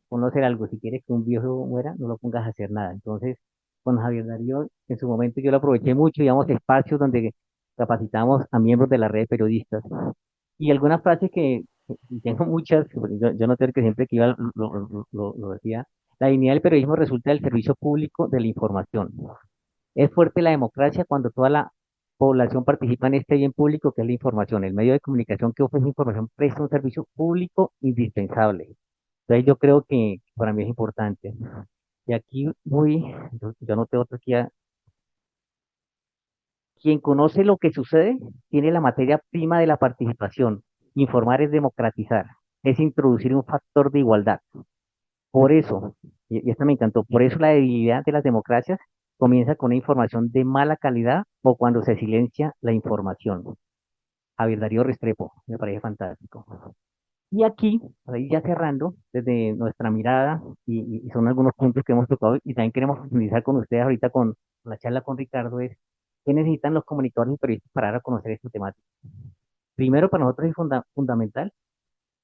ponlo a hacer algo. Si quieres que un viejo muera, no lo pongas a hacer nada. Entonces, con Javier Darío, en su momento yo lo aproveché mucho, digamos, espacios donde capacitamos a miembros de la red de periodistas. Y algunas frases y tengo muchas, yo no tengo que siempre que iba lo decía, la dignidad del periodismo resulta del servicio público de la información. Es fuerte la democracia cuando toda la población participa en este bien público que es la información. El medio de comunicación que ofrece información presta un servicio público indispensable. Entonces yo creo que para mí es importante. Y aquí yo noté otro aquí, quien conoce lo que sucede tiene la materia prima de la participación. Informar es democratizar, es introducir un factor de igualdad. Por eso, y esto me encantó, por eso la debilidad de las democracias comienza con una información de mala calidad o cuando se silencia la información. Javier Darío Restrepo, me parece fantástico. Y aquí, ahí ya cerrando, desde nuestra mirada, y son algunos puntos que hemos tocado y también queremos profundizar con ustedes ahorita con la charla con Ricardo, es qué necesitan los comunicadores y periodistas para dar a conocer esta temática. Primero, para nosotros es fundamental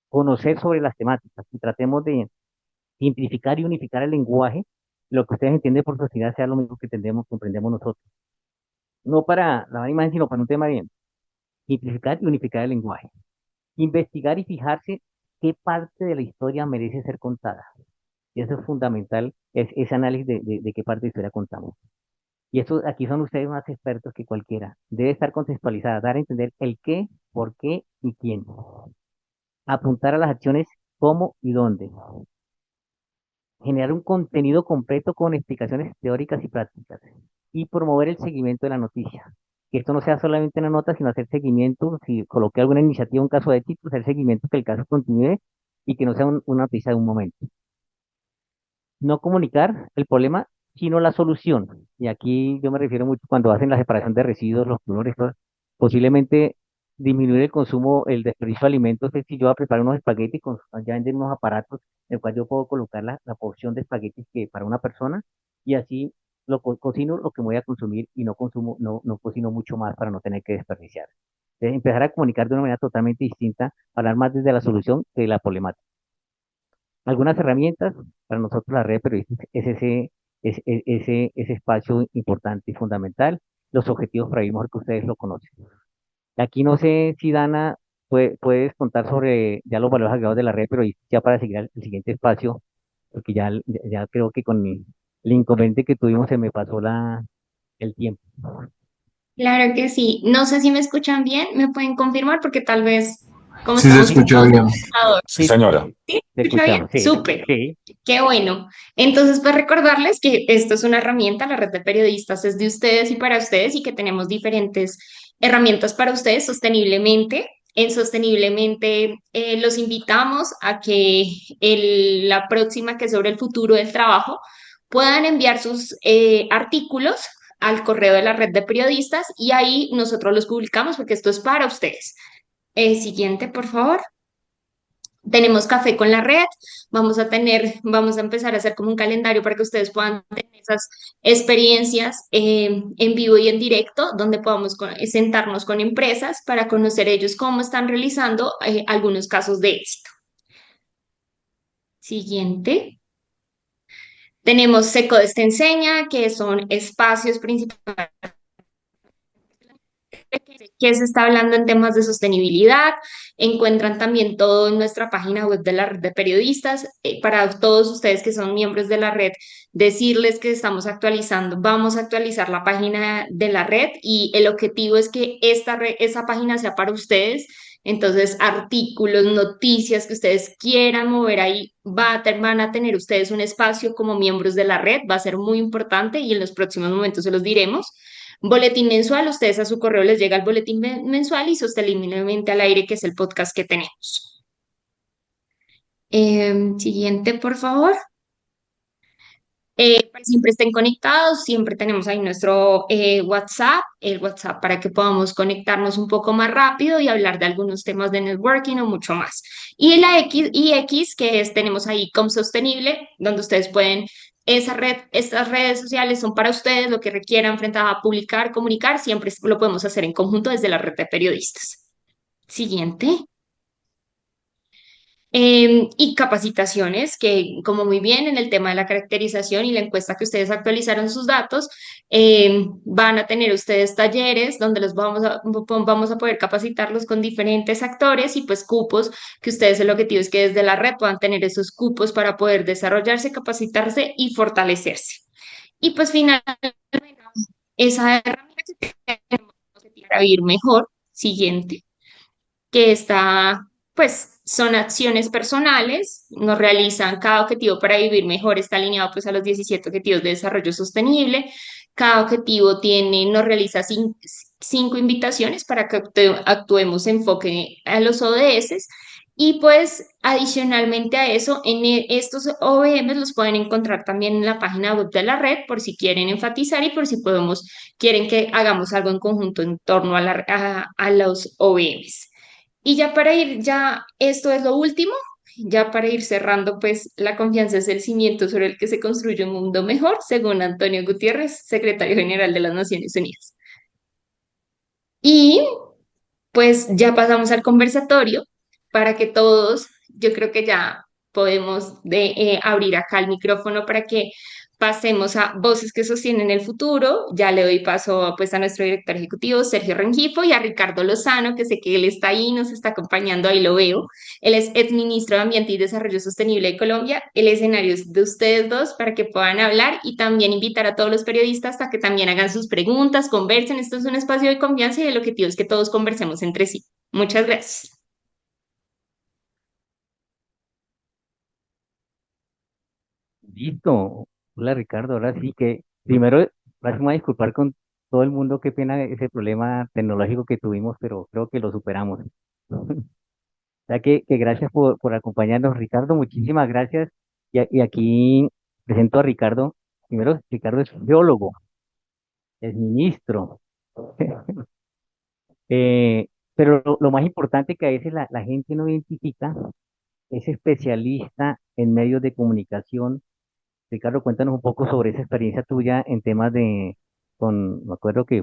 conocer sobre las temáticas y tratemos de simplificar y unificar el lenguaje, lo que ustedes entienden por sociedad sea lo mismo que comprendemos nosotros. No para la imagen, sino para un tema de simplificar y unificar el lenguaje. Investigar y fijarse qué parte de la historia merece ser contada. Y eso es fundamental, es ese análisis de qué parte de la historia contamos. Y eso, aquí son ustedes más expertos que cualquiera. Debe estar contextualizada, dar a entender el qué, por qué y quién. Apuntar a las acciones cómo y dónde. Generar un contenido completo con explicaciones teóricas y prácticas. Y promover el seguimiento de la noticia. Que esto no sea solamente una nota, sino hacer seguimiento. Si coloqué alguna iniciativa, un caso de éxito, hacer seguimiento que el caso continúe y que no sea una noticia de un momento. No comunicar el problema, sino la solución. Y aquí yo me refiero mucho cuando hacen la separación de residuos, los colores, posiblemente disminuir el consumo, el desperdicio de alimentos. Es si yo voy a preparar unos espaguetis, ya venden unos aparatos en el cual yo puedo colocar la porción de espaguetis que para una persona y así cocino lo que me voy a consumir y no cocino mucho más para no tener que desperdiciar. Empezar a comunicar de una manera totalmente distinta, hablar más desde la solución que de la problemática. Algunas herramientas, para nosotros la red de periodistas ese espacio importante y fundamental. Los objetivos para ir mejor que ustedes lo conocen. Aquí no sé si Dana puedes contar sobre ya los valores agregados de la red, pero ya para seguir al siguiente espacio, porque ya creo que con el inconveniente que tuvimos se me pasó el tiempo. Claro que sí. No sé si me escuchan bien, me pueden confirmar porque tal vez, como Sí se estamos en escucha un bien. computador, Sí, Sí, señora. ¿sí? te ¿Me escucha bien? escuchamos, sí, Súper. sí. Qué bueno. Entonces, pues recordarles que esto es una herramienta, la red de periodistas es de ustedes y para ustedes y que tenemos diferentes herramientas para ustedes sosteniblemente. En Sosteniblemente los invitamos a que la próxima, que es sobre el futuro del trabajo, puedan enviar sus artículos al correo de la red de periodistas y ahí nosotros los publicamos porque esto es para ustedes. Siguiente, por favor. Tenemos café con la red, vamos a empezar a hacer como un calendario para que ustedes puedan tener esas experiencias en vivo y en directo, donde podamos sentarnos con empresas para conocer ellos cómo están realizando algunos casos de éxito. Siguiente. Tenemos Secodes te enseña, que son espacios principales que se está hablando en temas de sostenibilidad. Encuentran también todo en nuestra página web de la red de periodistas. Para todos ustedes que son miembros de la red, decirles que estamos actualizando, vamos a actualizar la página de la red y el objetivo es que esa página sea para ustedes. Entonces, artículos, noticias que ustedes quieran mover ahí, van a tener ustedes un espacio como miembros de la red, va a ser muy importante y en los próximos momentos se los diremos. Boletín mensual, ustedes a su correo les llega el boletín mensual y sosteniblemente al aire, que es el podcast que tenemos. Siguiente, por favor. Pues siempre estén conectados, siempre tenemos ahí nuestro WhatsApp, el WhatsApp para que podamos conectarnos un poco más rápido y hablar de algunos temas de networking o mucho más. Y la X, que es, tenemos ahí como sostenible, donde ustedes pueden, estas redes sociales son para ustedes, lo que requieran frente a publicar, comunicar, siempre lo podemos hacer en conjunto desde la red de periodistas. Siguiente. Y capacitaciones que, como muy bien en el tema de la caracterización y la encuesta que ustedes actualizaron sus datos, van a tener ustedes talleres donde vamos a poder capacitarlos con diferentes actores y pues cupos, que ustedes el objetivo es que desde la red puedan tener esos cupos para poder desarrollarse, capacitarse y fortalecerse. Y pues finalmente, esa herramienta que tenemos para vivir mejor, siguiente, que está, pues son acciones personales, nos realizan cada objetivo para vivir mejor, está alineado pues a los 17 objetivos de desarrollo sostenible, cada objetivo nos realiza cinco invitaciones para que actuemos enfoque a los ODS. Y pues adicionalmente a eso, estos OBM los pueden encontrar también en la página web de la red por si quieren enfatizar y por si quieren que hagamos algo en conjunto en torno a los OBMs. Y ya para ir, ya esto es lo último, ya para ir cerrando, pues la confianza es el cimiento sobre el que se construye un mundo mejor, según Antonio Gutiérrez, secretario general de las Naciones Unidas. Y pues ya pasamos al conversatorio para que todos, yo creo que ya podemos abrir acá el micrófono para que pasemos a voces que sostienen el futuro. Ya le doy paso pues a nuestro director ejecutivo, Sergio Rengifo, y a Ricardo Lozano, que sé que él está ahí, nos está acompañando, ahí lo veo. Él es exministro de Ambiente y Desarrollo Sostenible de Colombia. El escenario es de ustedes dos para que puedan hablar y también invitar a todos los periodistas a que también hagan sus preguntas, conversen. Esto es un espacio de confianza y el objetivo es que todos conversemos entre sí. Muchas gracias. Listo. Hola Ricardo, ahora sí que primero vamos a disculpar con todo el mundo, qué pena ese problema tecnológico que tuvimos, pero creo que lo superamos. O sea que gracias por acompañarnos, Ricardo, muchísimas gracias. Y aquí presento a Ricardo. Primero, Ricardo es geólogo, es ministro. Pero lo más importante que a veces la gente no identifica es especialista en medios de comunicación. Ricardo, cuéntanos un poco sobre esa experiencia tuya en temas me acuerdo que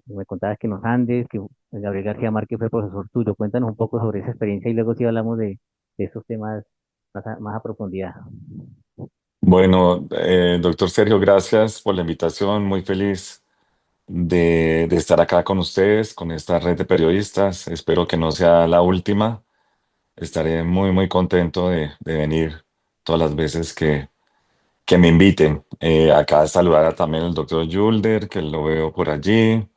me contabas que en los Andes, que Gabriel García Márquez fue profesor tuyo. Cuéntanos un poco sobre esa experiencia y luego sí hablamos de esos temas más a profundidad. Bueno, doctor Sergio, gracias por la invitación. Muy feliz de estar acá con ustedes, con esta red de periodistas. Espero que no sea la última. Estaré muy, muy contento de venir todas las veces que me inviten. Acá a saludar también al doctor Julder, que lo veo por allí.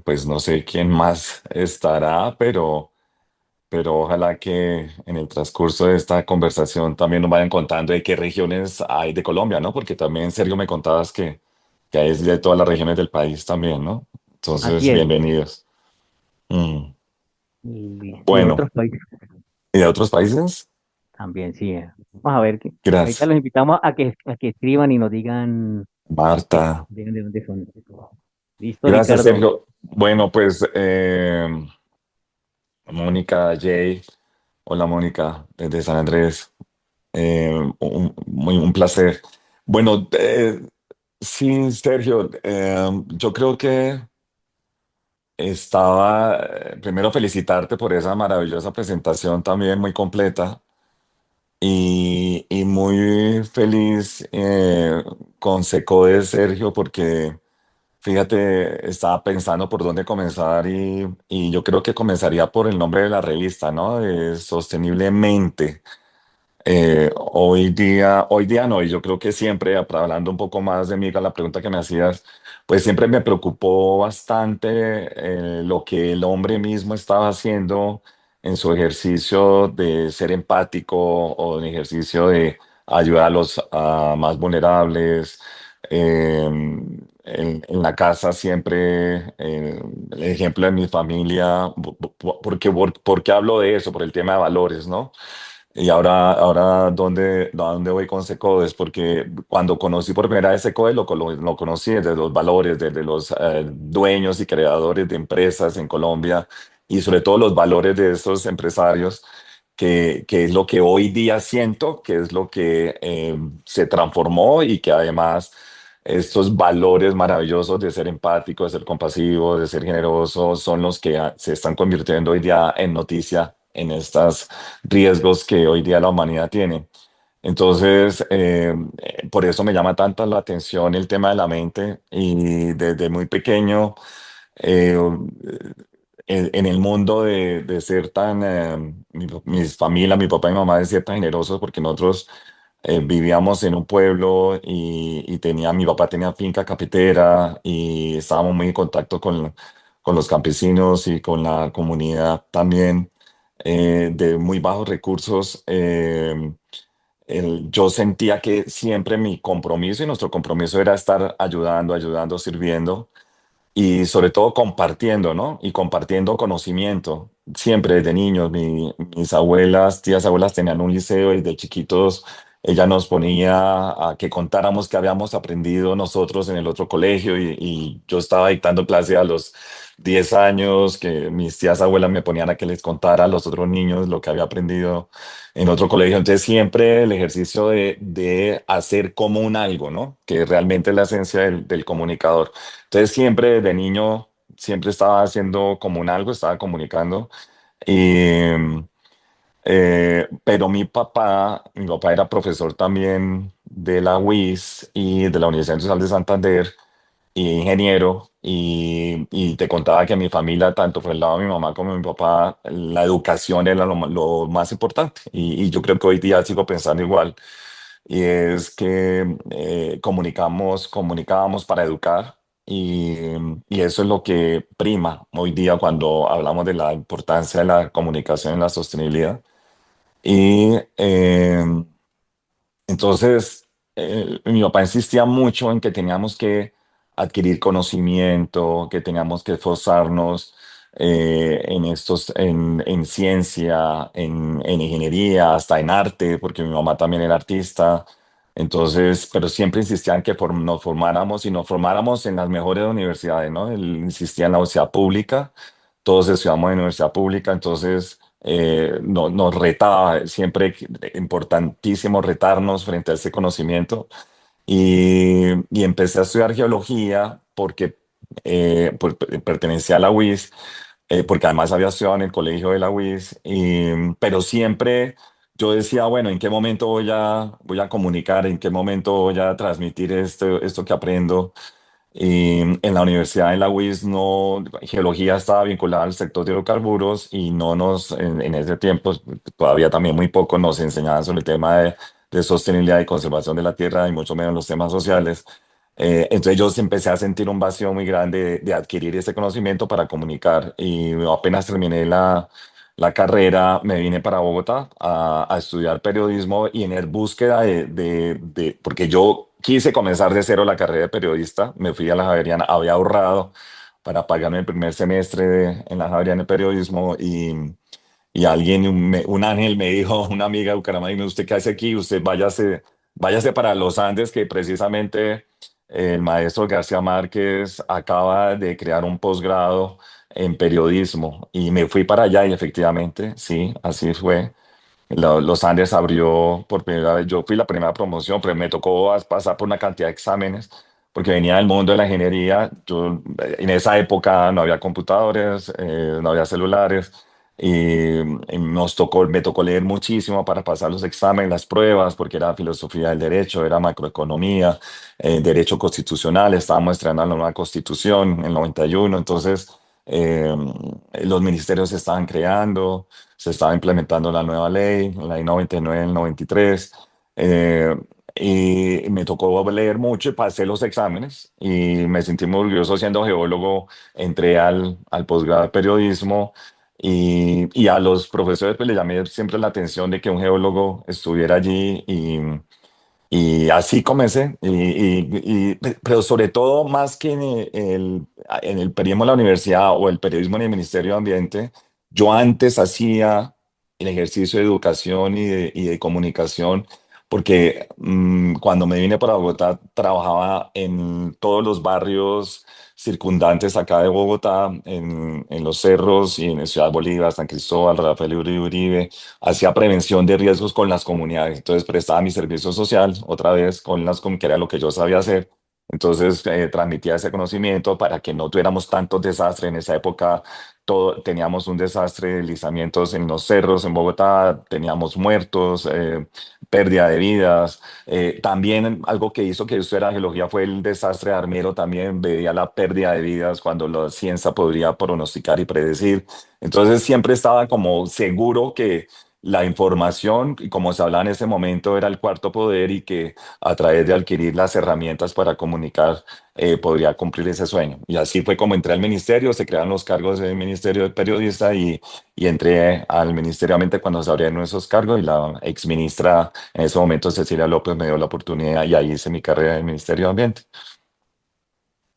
Pues no sé quién más estará, pero ojalá que en el transcurso de esta conversación también nos vayan contando de qué regiones hay de Colombia, ¿no? Porque también, Sergio, me contabas que hay de todas las regiones del país también, ¿no? Así Entonces, es. bienvenidos. Mm, Y de Bueno, otros países ¿y de otros países? también, sí. Vamos a ver, ahorita Gracias. los invitamos a que escriban y nos digan Marta. de dónde son. Listo, Gracias, Ricardo. Sergio. Bueno, pues Mónica, Jay. Hola, Mónica, desde San Andrés. Un placer. Bueno, sí, Sergio, yo creo que estaba, primero felicitarte por esa maravillosa presentación también muy completa y muy feliz con Secode, Sergio, porque fíjate, estaba pensando por dónde comenzar y yo creo que comenzaría por el nombre de la revista, ¿no? Sosteniblemente. Hoy día no, y yo creo que siempre, hablando un poco más de mí, con la pregunta que me hacías, pues siempre me preocupó bastante lo que el hombre mismo estaba haciendo en su ejercicio de ser empático o en ejercicio de ayudar a los más vulnerables. En la casa siempre, el ejemplo de mi familia, ¿por qué hablo de eso? Por el tema de valores, ¿no? Y ahora ¿a dónde voy con Secodes? Porque cuando conocí por primera vez Secodes, lo conocí desde los valores, desde los dueños y creadores de empresas en Colombia y sobre todo los valores de esos empresarios, que es lo que hoy día siento, que es lo que se transformó y que además estos valores maravillosos de ser empático, de ser compasivo, de ser generoso, son los que se están convirtiendo hoy día en noticia en estos riesgos que hoy día la humanidad tiene. Entonces, por eso me llama tanta la atención el tema de la mente y desde muy pequeño, eh, en el mundo de ser tan, mi familia, mi papá y mi mamá de ser tan generosos porque nosotros vivíamos en un pueblo y mi papá tenía finca cafetera y estábamos muy en contacto con los campesinos y con la comunidad también de muy bajos recursos. Yo sentía que siempre mi compromiso y nuestro compromiso era estar ayudando, ayudando, sirviendo y sobre todo compartiendo, ¿no? Y compartiendo conocimiento. Siempre desde niños, mis abuelas, tías abuelas tenían un liceo y de chiquitos ella nos ponía a que contáramos qué habíamos aprendido nosotros en el otro colegio y yo estaba dictando clase a los 10 años, que mis tías abuelas me ponían a que les contara a los otros niños lo que había aprendido en otro colegio. Entonces siempre el ejercicio de hacer común algo, ¿no? Que realmente es la esencia del comunicador. Entonces siempre de niño, siempre estaba haciendo como un algo, estaba comunicando. Y, pero mi papá era profesor también de la UIS y de la Universidad Industrial de Santander y ingeniero. Y te contaba que mi familia, tanto por el lado de mi mamá como de mi papá, la educación era lo más importante. Y yo creo que hoy día sigo pensando igual y es que comunicábamos para educar y, y eso es lo que prima hoy día cuando hablamos de la importancia de la comunicación en la sostenibilidad. Y entonces, mi papá insistía mucho en que teníamos que adquirir conocimiento, que teníamos que esforzarnos en ciencia, en ingeniería, hasta en arte, porque mi mamá también era artista. Entonces, pero siempre insistía en que nos formáramos y nos formáramos en las mejores universidades, ¿no? Él insistía en la universidad pública, todos estudiamos en universidad pública, entonces nos retaba, siempre importantísimo retarnos frente a ese conocimiento. Y empecé a estudiar geología porque pertenecía a la UIS, porque además había estudiado en el colegio de la UIS, pero siempre yo decía, bueno, ¿en qué momento voy a comunicar? ¿En qué momento voy a transmitir esto que aprendo? Y en la universidad, en la UIS, no, geología estaba vinculada al sector de hidrocarburos y no nos, en ese tiempo, todavía también muy poco nos enseñaban sobre el tema de sostenibilidad y conservación de la tierra y mucho menos los temas sociales. Entonces yo sí empecé a sentir un vacío muy grande de adquirir ese conocimiento para comunicar y apenas terminé la carrera, me vine para Bogotá a estudiar periodismo y en el búsqueda porque yo quise comenzar de cero la carrera de periodista, me fui a la Javeriana, había ahorrado para pagarme el primer semestre en la Javeriana de periodismo y alguien, un ángel me dijo, una amiga de Bucaramanga, dime, ¿usted qué hace aquí? Usted váyase para los Andes, que precisamente el maestro García Márquez acaba de crear un posgrado en periodismo y me fui para allá y efectivamente, sí, así fue. Los Andes abrió por primera vez, yo fui la primera promoción, pero me tocó pasar por una cantidad de exámenes porque venía del mundo de la ingeniería. Yo, en esa época no había computadores, no había celulares y me tocó leer muchísimo para pasar los exámenes, las pruebas, porque era filosofía del derecho, era macroeconomía, derecho constitucional, estábamos estrenando la nueva constitución en el 91, entonces eh, los ministerios se estaban creando, se estaba implementando la nueva ley, la ley 99 del 93, eh, y me tocó leer mucho y pasé los exámenes y me sentí muy orgulloso siendo geólogo, entré al posgrado de periodismo y a los profesores pues, les llamé siempre la atención de que un geólogo estuviera allí y así comencé, pero sobre todo más que en el periodismo de la universidad o el periodismo en el Ministerio de Ambiente, yo antes hacía el ejercicio de educación y de comunicación, porque cuando me vine para Bogotá trabajaba en todos los barrios circundantes acá de Bogotá, en los cerros y en Ciudad Bolívar, San Cristóbal, Rafael Uribe Uribe, hacía prevención de riesgos con las comunidades. Entonces prestaba mi servicio social otra vez que era lo que yo sabía hacer. Entonces transmitía ese conocimiento para que no tuviéramos tantos desastres. En esa época teníamos un desastre de deslizamientos en los cerros en Bogotá, teníamos muertos, pérdida de vidas. También algo que hizo que yo estudiara geología fue el desastre de Armero. También veía la pérdida de vidas cuando la ciencia podría pronosticar y predecir. Entonces siempre estaba como seguro que la información, y como se hablaba en ese momento, era el cuarto poder y que a través de adquirir las herramientas para comunicar podría cumplir ese sueño. Y así fue como entré al ministerio, se crearon los cargos del ministerio de periodista y entré al ministerio Ambiente cuando se abrieron esos cargos y la ex ministra en ese momento, Cecilia López, me dio la oportunidad y ahí hice mi carrera en el Ministerio de Ambiente.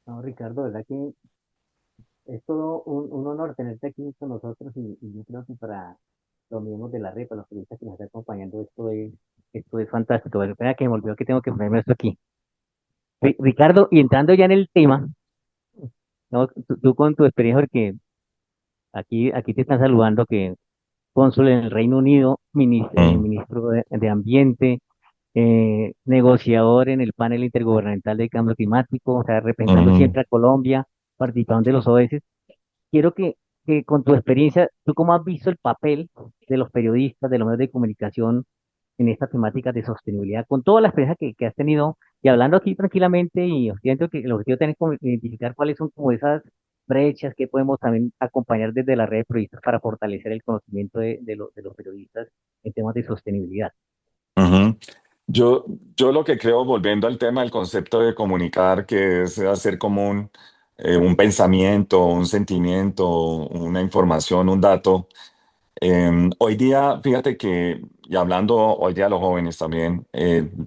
No, Ricardo, ¿verdad que es todo un honor tenerte aquí con nosotros y yo creo que para los miembros de la red, para los periodistas que nos están acompañando, esto es fantástico. Espera que me olvidó que tengo que ponerme esto aquí. Ricardo, y entrando ya en el tema, ¿no? Tú con tu experiencia, porque aquí te están saludando que cónsul en el Reino Unido, Mm, ministro de Ambiente, negociador en el panel intergubernamental de cambio climático, o sea, representando mm, siempre a Colombia, participando de los ODS. Quiero que con tu experiencia, ¿tú cómo has visto el papel de los periodistas, de los medios de comunicación en esta temática de sostenibilidad, con toda la experiencia que has tenido y hablando aquí tranquilamente y siento que el objetivo también es como identificar cuáles son como esas brechas que podemos también acompañar desde la red de periodistas para fortalecer el conocimiento de los periodistas en temas de sostenibilidad? ujú. Yo, yo lo que creo, volviendo al tema del concepto de comunicar, que es hacer común un pensamiento, un sentimiento, una información, un dato. Hoy día, fíjate que, y hablando hoy día de los jóvenes también,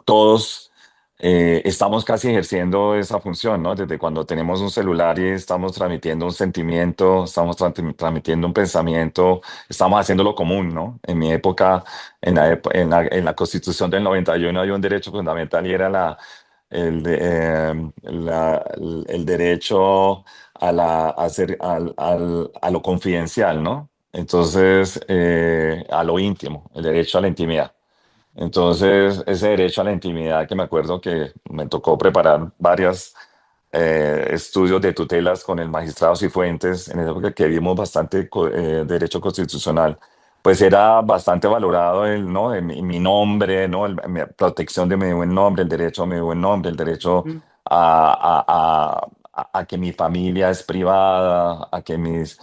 todos estamos casi ejerciendo esa función, ¿no? Desde cuando tenemos un celular y estamos transmitiendo un sentimiento, estamos transmitiendo un pensamiento, estamos haciéndolo común, ¿no? En mi época, en la Constitución del 91 había un derecho fundamental y era el derecho a lo confidencial, ¿no? Entonces, a lo íntimo, el derecho a la intimidad. Entonces, ese derecho a la intimidad que me acuerdo que me tocó preparar varios estudios de tutelas con el magistrado Cifuentes, en esa época que vimos bastante derecho constitucional, pues era bastante valorado ¿no? Mi nombre, ¿no? Mi protección de mi buen nombre, el derecho a mi buen nombre, el derecho Mm. a, a que mi familia es privada, a que mis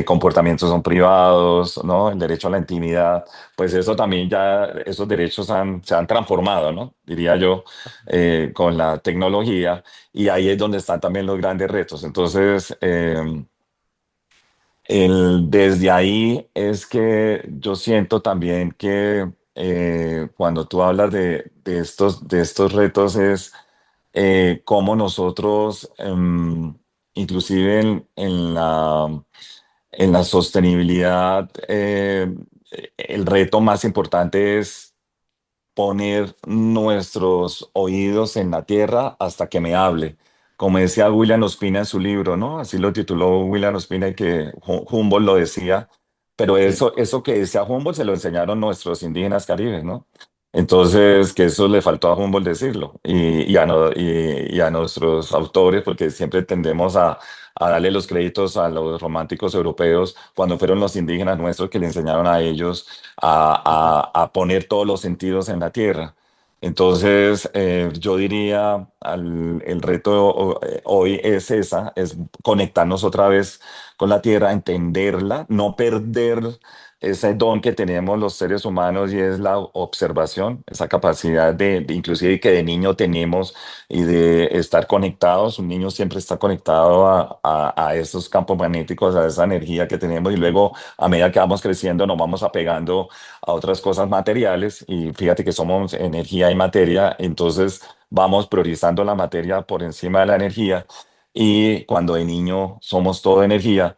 comportamientos son privados, ¿no? El derecho a la intimidad, pues eso también ya, esos derechos se han transformado, ¿no? Diría yo, con la tecnología, y ahí es donde están también los grandes retos. Entonces, desde ahí es que yo siento también que cuando tú hablas de estos retos es cómo nosotros, inclusive en la sostenibilidad, el reto más importante es poner nuestros oídos en la tierra hasta que me hable. Como decía William Ospina en su libro, ¿no? Así lo tituló William Ospina y que Humboldt lo decía, pero Sí. eso que decía Humboldt se lo enseñaron nuestros indígenas caribes, ¿no? Entonces, que eso le faltó a Humboldt decirlo y a, y a nuestros autores, porque siempre tendemos a darle los créditos a los románticos europeos cuando fueron los indígenas nuestros que le enseñaron a ellos a poner todos los sentidos en la tierra. Entonces, yo diría, el reto hoy es esa, es conectarnos otra vez con la tierra, entenderla, no perder ese don que tenemos los seres humanos y es la observación, esa capacidad inclusive que de niño tenemos y de estar conectados. Un niño siempre está conectado a esos campos magnéticos, a esa energía que tenemos y luego a medida que vamos creciendo nos vamos apegando a otras cosas materiales y fíjate que somos energía y materia, entonces vamos priorizando la materia por encima de la energía y cuando de niño somos todo energía,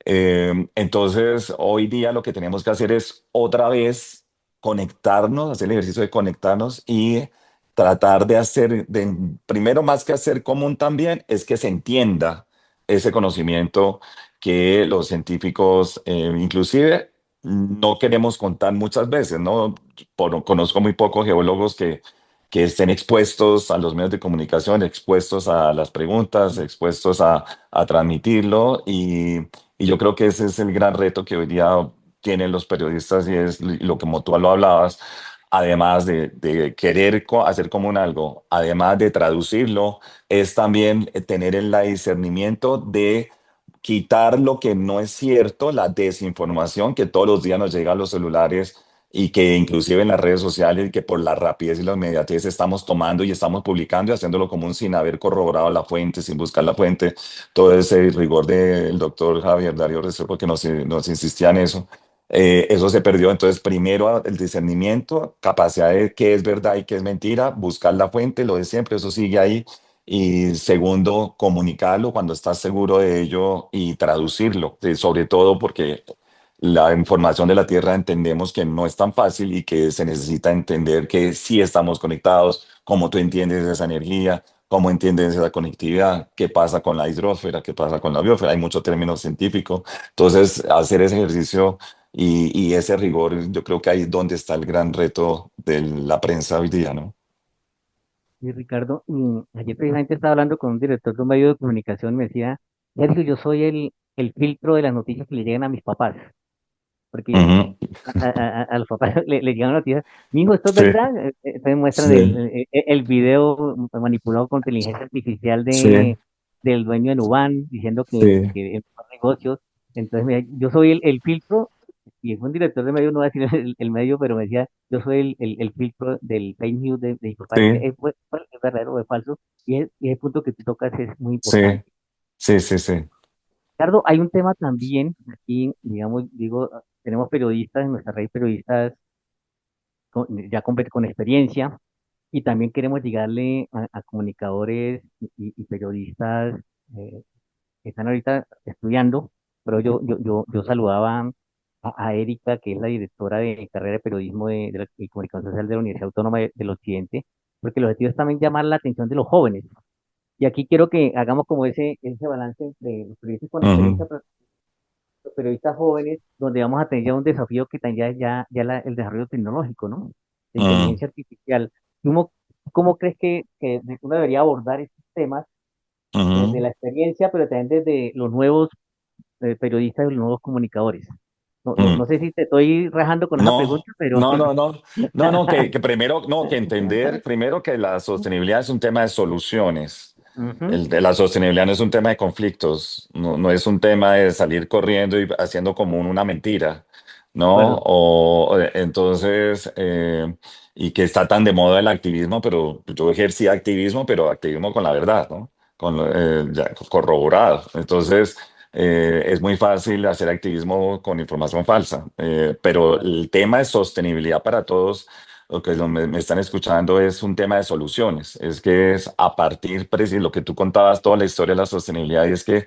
entonces hoy día lo que tenemos que hacer es otra vez conectarnos, hacer el ejercicio de conectarnos y tratar de hacer, primero más que hacer común también, es que se entienda ese conocimiento que los científicos, inclusive no queremos contar muchas veces, ¿no? Conozco muy pocos geólogos que estén expuestos a los medios de comunicación, expuestos a las preguntas, expuestos a transmitirlo y yo creo que ese es el gran reto que hoy día tienen los periodistas y es lo que como tú lo hablabas, además de querer hacer común algo, además de traducirlo, es también tener el discernimiento de quitar lo que no es cierto, la desinformación que todos los días nos llega a los celulares y que inclusive en las redes sociales y que por la rapidez y la inmediatez estamos tomando y estamos publicando y haciéndolo común sin haber corroborado la fuente, sin buscar la fuente, todo ese rigor del doctor Javier Darío Restrepo que nos insistía en eso. Eso se perdió, entonces primero el discernimiento, capacidad de qué es verdad y qué es mentira, buscar la fuente, lo de siempre, eso sigue ahí, y segundo, comunicarlo cuando estás seguro de ello y traducirlo, sobre todo porque la información de la Tierra entendemos que no es tan fácil y que se necesita entender que sí estamos conectados, cómo tú entiendes esa energía, cómo entiendes esa conectividad, qué pasa con la hidrosfera, qué pasa con la biosfera, hay mucho término científico. Entonces, hacer ese ejercicio y ese rigor, yo creo que ahí es donde está el gran reto de la prensa hoy día, ¿no? Y Ricardo, ayer precisamente estaba hablando con un director de un medio de comunicación, me decía, Sergio, yo soy el filtro de las noticias que le llegan a mis papás, porque Ujú. a los papás le llegan noticias, mi hijo, ¿esto es Sí, verdad? Entonces muestran sí, el video manipulado con inteligencia artificial sí, del dueño de Nubank, diciendo sí. que empezó negocios, entonces yo soy el filtro, y es un director de medio, no voy a decir el medio, pero me decía, yo soy el filtro del fake news de mi papá, Sí, es verdadero o es falso, y el punto que tú tocas es muy sí, importante. sí, sí, sí. Ricardo, hay un tema también, aquí, digamos, digo, tenemos periodistas en nuestra red, periodistas ya con experiencia, y también queremos llegarle a comunicadores y periodistas eh, que están ahorita estudiando, pero yo saludaba a Erika, que es la directora de carrera de periodismo y comunicación social de la Universidad Autónoma del Occidente, porque el objetivo es también llamar la atención de los jóvenes. Y aquí quiero que hagamos como ese balance entre los periodistas con Ujú, experiencia, pero los periodistas jóvenes, donde vamos a tener ya un desafío que también el desarrollo tecnológico, ¿no? De ujú, inteligencia artificial. ¿Cómo, cómo crees que uno debería abordar estos temas desde ujú, la experiencia, pero también desde los nuevos periodistas y los nuevos comunicadores? No ujú. sé si te estoy rajando con esa No, pregunta, pero no, no, no, no, no, que primero, no, que entender, primero que la sostenibilidad es un tema de soluciones. Ujú. De la sostenibilidad no es un tema de conflictos, no es un tema de salir corriendo y haciendo común una mentira, ¿no? Acuerdo. Entonces, y que está tan de moda el activismo, pero yo ejercí activismo, pero activismo con la verdad, ¿no? Ya corroborado. Entonces, es muy fácil hacer activismo con información falsa, pero Claro. el tema de sostenibilidad para todos lo que me están escuchando es un tema de soluciones, es que es a partir, preciso, lo que tú contabas, toda la historia de la sostenibilidad, y es que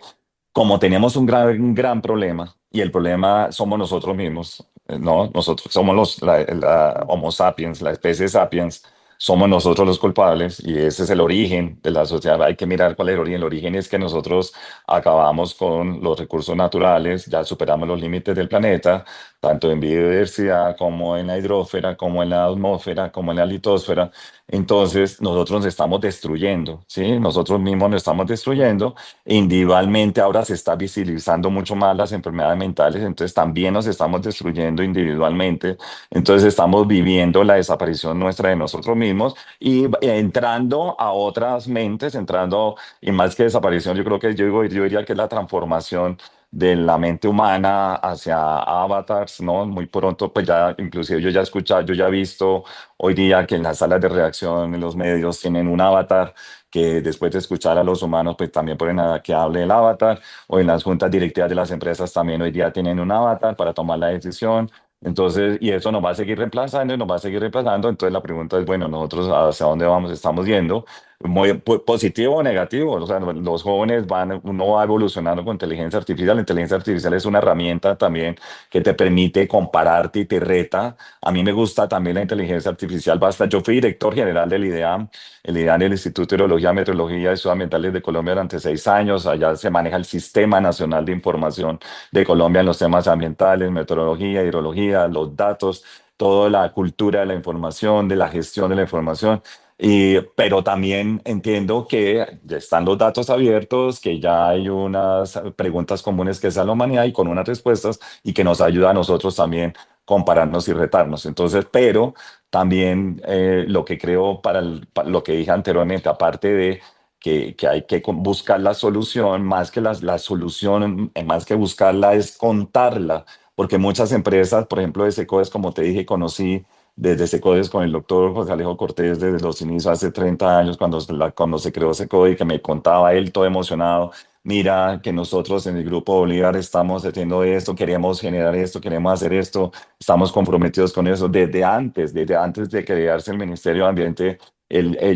como tenemos un gran problema, y el problema somos nosotros mismos, ¿no? Nosotros somos la Homo sapiens, la especie sapiens, somos nosotros los culpables, y ese es el origen de la sociedad. Hay que mirar cuál es el origen. El origen es que nosotros acabamos con los recursos naturales, ya superamos los límites del planeta, tanto en biodiversidad como en la hidrósfera, como en la atmósfera, como en la litosfera. Entonces, nosotros nos estamos destruyendo, ¿sí? Nosotros mismos nos estamos destruyendo. Individualmente ahora se está visibilizando mucho más las enfermedades mentales, entonces también nos estamos destruyendo individualmente. Entonces estamos viviendo la desaparición nuestra de nosotros mismos y entrando a otras mentes, entrando, y más que desaparición, yo creo que yo diría que es la transformación de la mente humana hacia avatars, ¿no? Muy pronto, pues ya, inclusive yo ya he escuchado, yo ya he visto hoy día que en las salas de redacción, en los medios, tienen un avatar que después de escuchar a los humanos, pues también ponen a que hable el avatar, o en las juntas directivas de las empresas también hoy día tienen un avatar para tomar la decisión. Entonces, y eso nos va a seguir reemplazando y nos va a seguir reemplazando. Entonces la pregunta es, bueno, nosotros hacia dónde vamos, estamos yendo, muy positivo o negativo. O sea, los jóvenes van, uno va evolucionando con inteligencia artificial. La inteligencia artificial es una herramienta también que te permite compararte y te reta. A mí me gusta también la inteligencia artificial. Basta, yo fui director general del IDEAM, el IDEAM, el Instituto de Hidrología, Meteorología y Estudios Ambientales de Colombia, durante 6 años. Allá se maneja el Sistema Nacional de Información de Colombia en los temas ambientales, meteorología, hidrología, los datos, toda la cultura de la información, de la gestión de la información. Pero también entiendo que ya están los datos abiertos, que ya hay unas preguntas comunes que es a la humanidad y con unas respuestas, y que nos ayuda a nosotros también compararnos y retarnos. Entonces, pero también lo que creo para lo que dije anteriormente, aparte de que hay que buscar la solución, más que la solución, más que buscarla, es contarla, porque muchas empresas, por ejemplo, de Secodes, como te dije, conocí desde Secodes con el doctor José Alejo Cortés desde los inicios, hace 30 años, cuando se creó Secodes, que me contaba él todo emocionado: mira, que nosotros en el Grupo Bolívar estamos haciendo esto, queremos generar esto, queremos hacer esto, estamos comprometidos con eso desde antes de crearse el Ministerio de Ambiente.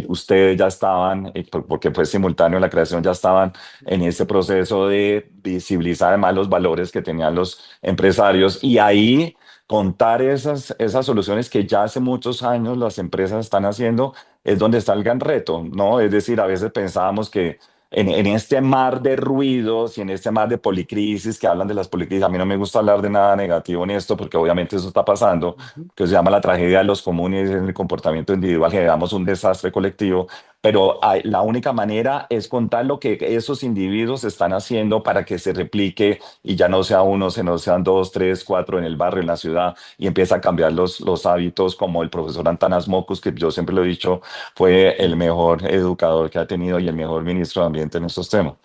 Ustedes ya estaban, porque fue simultáneo la creación, ya estaban en ese proceso de visibilizar además los valores que tenían los empresarios, y ahí contar esas soluciones que ya hace muchos años las empresas están haciendo, es donde está el gran reto, ¿no? Es decir, a veces pensábamos que en este mar de ruidos y en este mar de policrisis, que hablan de las policrisis, a mí no me gusta hablar de nada negativo en esto, porque obviamente eso está pasando, Ujú. que se llama la tragedia de los comunes, en el comportamiento individual, generamos un desastre colectivo, pero la única manera es contar lo que esos individuos están haciendo para que se replique y ya no sea uno, sino sean dos, tres, cuatro en el barrio, en la ciudad, y empieza a cambiar los hábitos, como el profesor Antanas Mocus, que yo siempre lo he dicho, fue el mejor educador que ha tenido y el mejor ministro de Ambiente en estos temas.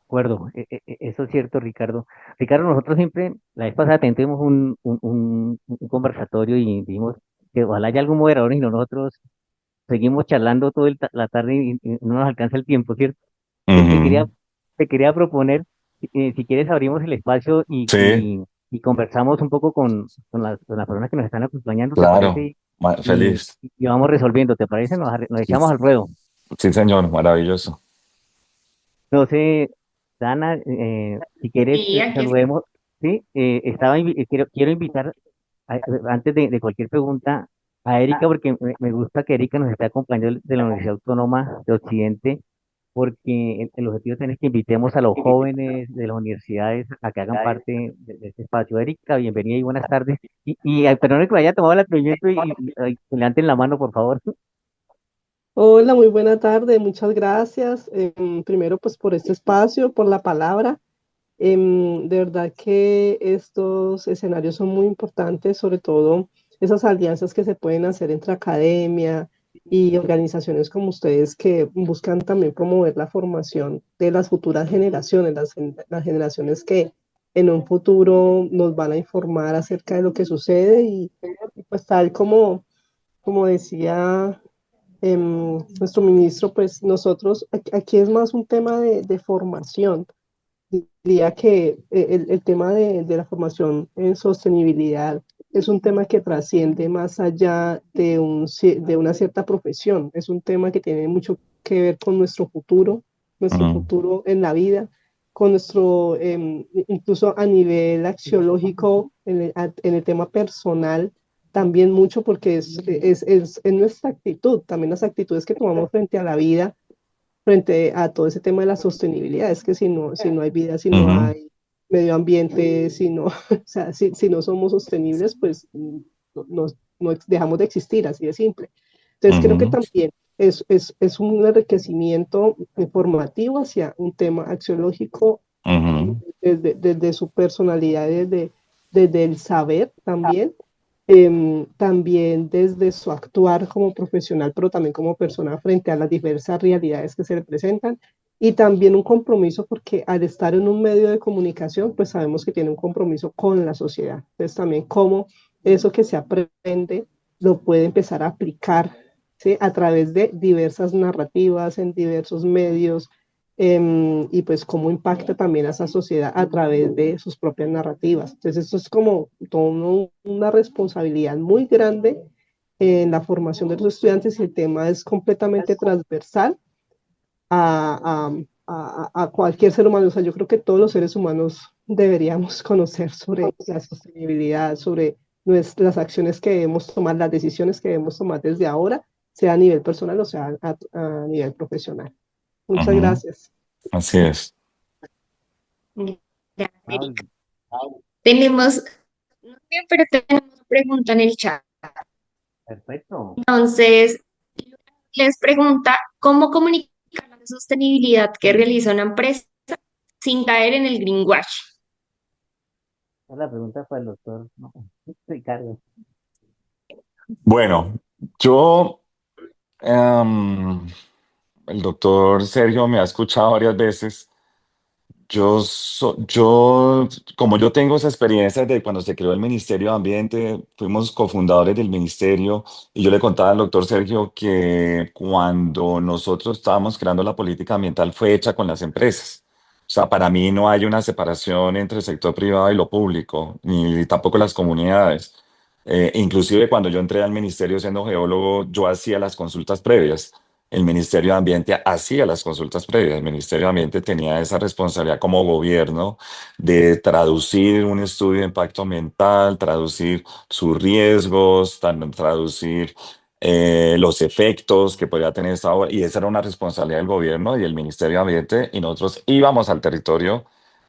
Acuerdo, eso es cierto, Ricardo. Ricardo, nosotros siempre, la vez pasada tuvimos un conversatorio y dijimos que ojalá haya algún moderador y no nosotros seguimos charlando toda la tarde y no nos alcanza el tiempo, ¿cierto? Entonces Ujú. te quería proponer, si quieres abrimos el espacio Sí, y conversamos un poco con las personas que nos están acompañando, ¿te claro, parece? Y, feliz. y vamos resolviendo, ¿te parece? Nos Sí, echamos al ruedo. sí, señor, maravilloso. No sé, Dana, si quieres, Sí, aquí es. saludemos. Sí, quiero invitar, antes de cualquier pregunta, a Erika, porque me gusta que Erika nos esté acompañando de la Universidad Autónoma de Occidente, porque el objetivo es que invitemos a los jóvenes de las universidades a que hagan parte de este espacio. Erika, bienvenida y buenas tardes. Perdón que me haya tomado el atrevimiento y levanten la mano, por favor. Hola, muy buena tarde, muchas gracias. Primero, pues por este espacio, por la palabra. De verdad que estos escenarios son muy importantes, sobre todo esas alianzas que se pueden hacer entre academia, y organizaciones como ustedes que buscan también promover la formación de las futuras generaciones, las generaciones que en un futuro nos van a informar acerca de lo que sucede y pues tal como decía nuestro ministro, pues nosotros, aquí es más un tema de formación. Diría que el tema de la formación en sostenibilidad es un tema que trasciende más allá de una cierta profesión. Es un tema que tiene mucho que ver con nuestro Mm, futuro en la vida, con nuestro, incluso a nivel axiológico, en el tema personal, también mucho porque es nuestra actitud, también las actitudes que tomamos frente a la vida, frente a todo ese tema de la sostenibilidad. Es que si no hay vida, si no ujú, hay medio ambiente, si no, o sea, si no somos sostenibles, pues no dejamos de existir, así de simple. Entonces creo que ujú, también es un enriquecimiento informativo hacia un tema axiológico ujú, desde su personalidad, desde el saber también, también desde su actuar como profesional, pero también como persona frente a las diversas realidades que se le presentan. Y también un compromiso, porque al estar en un medio de comunicación, pues sabemos que tiene un compromiso con la sociedad. Entonces también cómo eso que se aprende lo puede empezar a aplicar, ¿sí? A través de diversas narrativas en diversos medios, y pues cómo impacta también a esa sociedad a través de sus propias narrativas. Entonces, eso es como toda una responsabilidad muy grande en la formación de los estudiantes y el tema es completamente transversal a, a cualquier ser humano. O sea, yo creo que todos los seres humanos deberíamos conocer sobre la sostenibilidad, sobre las acciones que debemos tomar, las decisiones que debemos tomar desde ahora, sea a nivel personal o sea a nivel profesional. Muchas ujú. gracias. Así es. Gracias, Erika. Pablo, Tenemos, no sé, pero tenemos pregunta en el chat. perfecto. Entonces, les pregunta, ¿cómo comunicar la sostenibilidad que realiza una empresa sin caer en el greenwash? La pregunta para el doctor, no, Ricardo. Bueno, yo, em, el doctor Sergio me ha escuchado varias veces. Como yo tengo esa experiencia de cuando se creó el Ministerio de Ambiente, fuimos cofundadores del ministerio y yo le contaba al doctor Sergio que cuando nosotros estábamos creando la política ambiental fue hecha con las empresas. O sea, para mí no hay una separación entre el sector privado y lo público, ni tampoco las comunidades. Inclusive cuando yo entré al ministerio siendo geólogo, yo hacía las consultas previas. El Ministerio de Ambiente hacía las consultas previas. El Ministerio de Ambiente tenía esa responsabilidad como gobierno de traducir un estudio de impacto ambiental, traducir sus riesgos, traducir los efectos que podría tener esta obra. Y esa era una responsabilidad del gobierno y el Ministerio de Ambiente. Y nosotros íbamos al territorio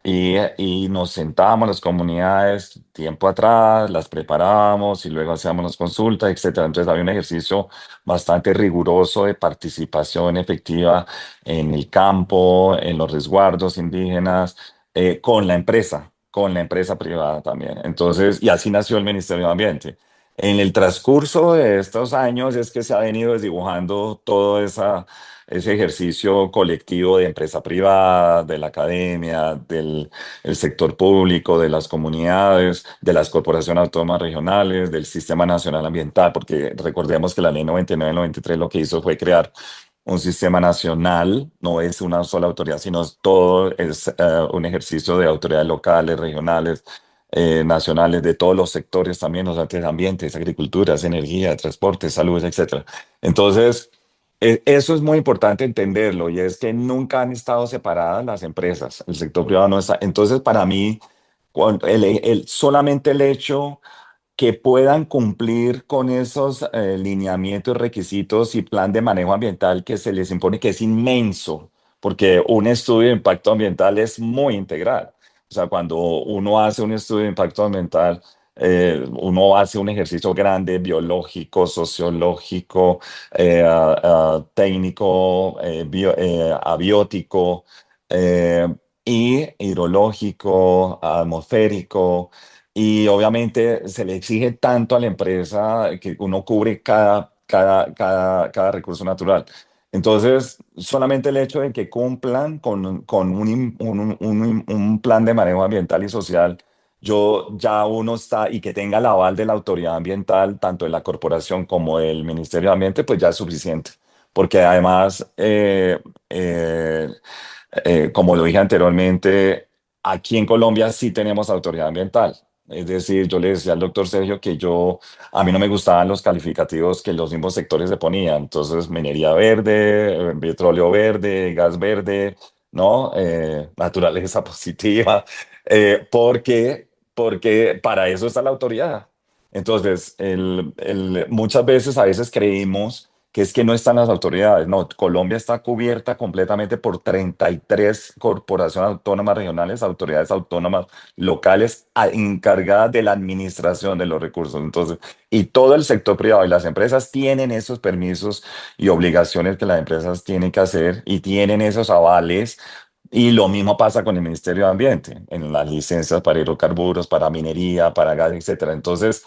y nos sentábamos las comunidades tiempo atrás, las preparábamos y luego hacíamos las consultas, etcétera. Entonces había un ejercicio bastante riguroso de participación efectiva en el campo, en los resguardos indígenas, con la empresa privada también. Entonces, y así nació el Ministerio de Ambiente. En el transcurso de estos años es que se ha venido desdibujando todo ese ejercicio colectivo de empresa privada, de la academia, del el sector público, de las comunidades, de las corporaciones autónomas regionales, del Sistema Nacional Ambiental, porque recordemos que la Ley 99 del 93 lo que hizo fue crear un sistema nacional, no es una sola autoridad, sino todo es un ejercicio de autoridades locales, regionales, nacionales, de todos los sectores también, los sea, ambientes, agricultura, energía, transporte, salud, etcétera. Entonces, eso es muy importante entenderlo y es que nunca han estado separadas las empresas, el sector privado no está. Entonces, para mí, solamente el hecho que puedan cumplir con esos lineamientos, requisitos y plan de manejo ambiental que se les impone, que es inmenso, porque un estudio de impacto ambiental es muy integral. O sea, cuando uno hace un estudio de impacto ambiental, uno hace un ejercicio grande, biológico, sociológico, técnico, abiótico, eh, y hidrológico, atmosférico y obviamente se le exige tanto a la empresa que uno cubre cada recurso natural. Entonces, solamente el hecho de que cumplan con un plan de manejo ambiental y social, yo ya uno está y que tenga el aval de la autoridad ambiental, tanto de la corporación como del Ministerio de Ambiente, pues ya es suficiente. Porque además, eh, como lo dije anteriormente, aquí en Colombia sí tenemos autoridad ambiental. Es decir, yo le decía al doctor Sergio que a mí no me gustaban los calificativos que los mismos sectores le ponían. Entonces, minería verde, petróleo verde, gas verde, ¿no? Naturaleza positiva. ¿Por qué? Porque para eso está la autoridad. Entonces, muchas veces, a veces creímos que es que no están las autoridades. No, Colombia está cubierta completamente por 33 corporaciones autónomas regionales, autoridades autónomas locales encargadas de la administración de los recursos. Entonces, y todo el sector privado y las empresas tienen esos permisos y obligaciones que las empresas tienen que hacer y tienen esos avales. Y lo mismo pasa con el Ministerio de Ambiente, en las licencias para hidrocarburos, para minería, para gas, etcétera. Entonces,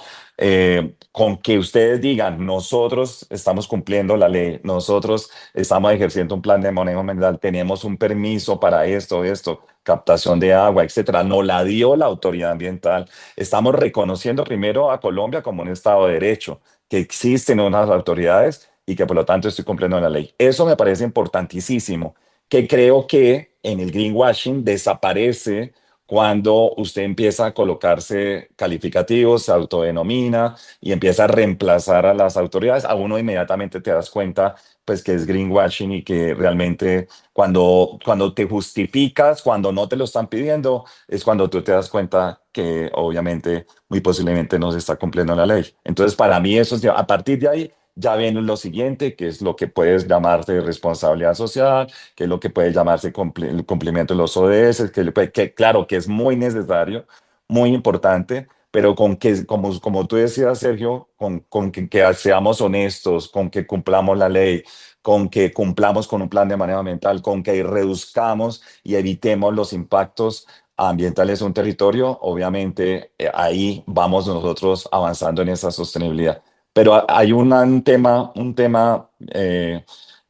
con que ustedes digan, nosotros estamos cumpliendo la ley, nosotros estamos ejerciendo un plan de manejo ambiental, tenemos un permiso para esto, captación de agua, etcétera, nos la dio la autoridad ambiental. Estamos reconociendo primero a Colombia como un Estado de Derecho, que existen unas autoridades y que por lo tanto estoy cumpliendo la ley. Eso me parece importantísimo, que creo que en el greenwashing desaparece cuando usted empieza a colocarse calificativos, se autodenomina y empieza a reemplazar a las autoridades, a uno inmediatamente te das cuenta pues que es greenwashing y que realmente cuando te justificas, cuando no te lo están pidiendo, es cuando tú te das cuenta que obviamente muy posiblemente no se está cumpliendo la ley. Entonces para mí eso es, a partir de ahí ya viene lo siguiente, que es lo que puedes llamarse responsabilidad social, que es lo que puede llamarse el cumplimiento de los ODS, que claro que es muy necesario, muy importante, pero con que, como tú decías, Sergio, con que seamos honestos, con que cumplamos la ley, con que cumplamos con un plan de manejo ambiental, con que reduzcamos y evitemos los impactos ambientales de un territorio, obviamente ahí vamos nosotros avanzando en esa sostenibilidad. Pero hay un tema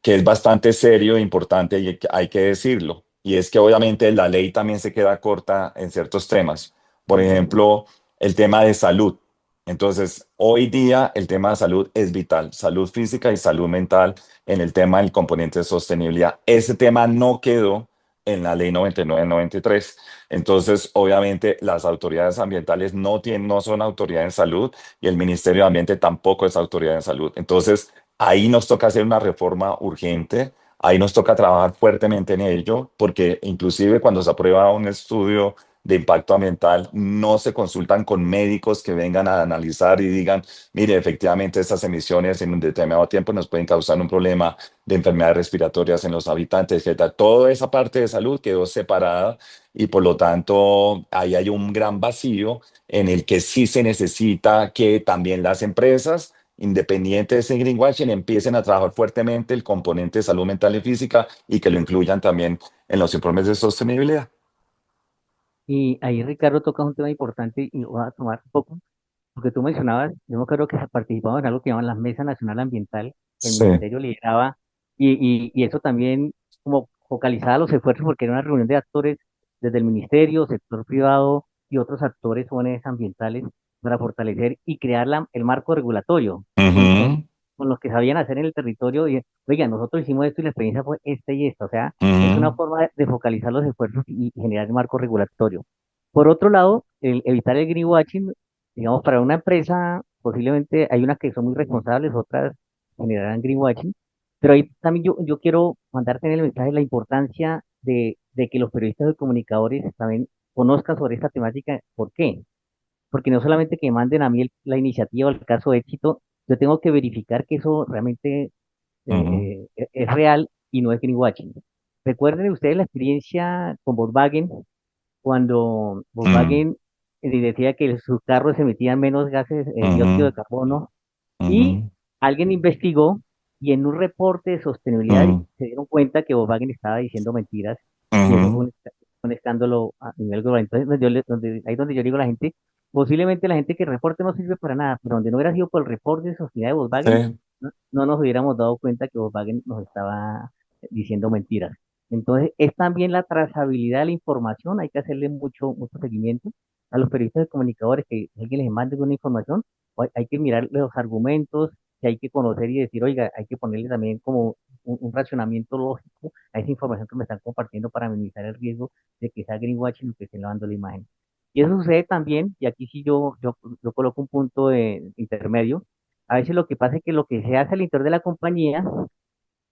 que es bastante serio e importante y hay que decirlo. Y es que obviamente la ley también se queda corta en ciertos temas. Por ejemplo, el tema de salud. Entonces, hoy día el tema de salud es vital, salud física y salud mental en el tema del componente de sostenibilidad. Ese tema no quedó en la ley 99-93. Entonces, obviamente, las autoridades ambientales no son autoridades en salud y el Ministerio de Ambiente tampoco es autoridad en salud. Entonces, ahí nos toca hacer una reforma urgente, ahí nos toca trabajar fuertemente en ello, porque inclusive cuando se aprueba un estudio de impacto ambiental, no se consultan con médicos que vengan a analizar y digan, mire, efectivamente estas emisiones en un determinado tiempo nos pueden causar un problema de enfermedades respiratorias en los habitantes, etcétera. Toda esa parte de salud quedó separada y por lo tanto ahí hay un gran vacío en el que sí se necesita que también las empresas, independientes de ese greenwashing, empiecen a trabajar fuertemente el componente de salud mental y física y que lo incluyan también en los informes de sostenibilidad. Y ahí Ricardo toca un tema importante y voy a tomar un poco, porque tú mencionabas, yo me acuerdo que participamos en algo que llaman la Mesa Nacional Ambiental, que el Sí. Ministerio lideraba, y eso también como focalizaba los esfuerzos, porque era una reunión de actores desde el Ministerio, sector privado y otros actores, ONGs ambientales, para fortalecer y crear el marco regulatorio Ujú, con los que sabían hacer en el territorio. Y, oiga, nosotros hicimos esto y la experiencia fue esta y esta. O sea, es una ujú, forma de focalizar los esfuerzos y generar el marco regulatorio. Por otro lado, evitar el greenwashing, digamos, para una empresa, posiblemente hay unas que son muy responsables, otras generarán greenwashing, pero ahí también yo quiero mandarte en el mensaje la importancia de que los periodistas y comunicadores también conozcan sobre esta temática. ¿Por qué? Porque no solamente que manden a mí la iniciativa o el caso de éxito, yo tengo que verificar que eso realmente ujú, es real y no es greenwashing. Recuerden ustedes la experiencia con Volkswagen, cuando ujú, Volkswagen decía que sus carros emitían menos gases, dióxido de ujú, carbono, y ujú, alguien investigó y en un reporte de sostenibilidad ujú, se dieron cuenta que Volkswagen estaba diciendo mentiras y eso fue ujú. un escándalo a nivel global. Entonces, ahí donde yo digo a la gente, posiblemente la gente que reporte no sirve para nada, pero donde no hubiera sido por el reporte de sostenibilidad de Sí, Volkswagen, no nos hubiéramos dado cuenta que Volkswagen nos estaba diciendo mentiras. Entonces, es también la trazabilidad de la información, hay que hacerle mucho seguimiento a los periodistas y comunicadores que alguien les mande una información, hay que mirar los argumentos que hay que conocer y decir, oiga, hay que ponerle también como un racionamiento lógico a esa información que me están compartiendo para minimizar el riesgo de que sea greenwashing o que esté lavando la imagen. Y eso sucede también, y aquí sí yo coloco un punto de intermedio. A veces lo que pasa es que lo que se hace al interior de la compañía,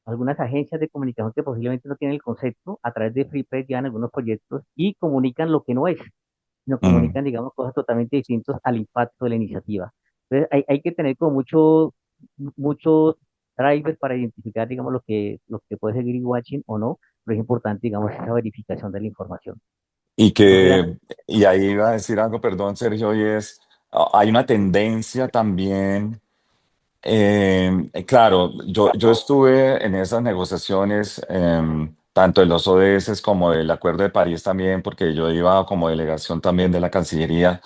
algunas agencias de comunicación que posiblemente no tienen el concepto, a través de Free Press llevan algunos proyectos y comunican lo que no es, sino Mm. comunican, digamos, cosas totalmente distintas al impacto de la iniciativa. Entonces, hay que tener como muchos drivers para identificar, digamos, lo que puede ser greenwashing o no, pero es importante, digamos, esa verificación de la información. Y No sé, Dana. que, y ahí iba a decir algo, perdón, Sergio, y es, hay una tendencia también. Claro, yo estuve en esas negociaciones, tanto de los ODS como del Acuerdo de París también, porque yo iba como delegación también de la Cancillería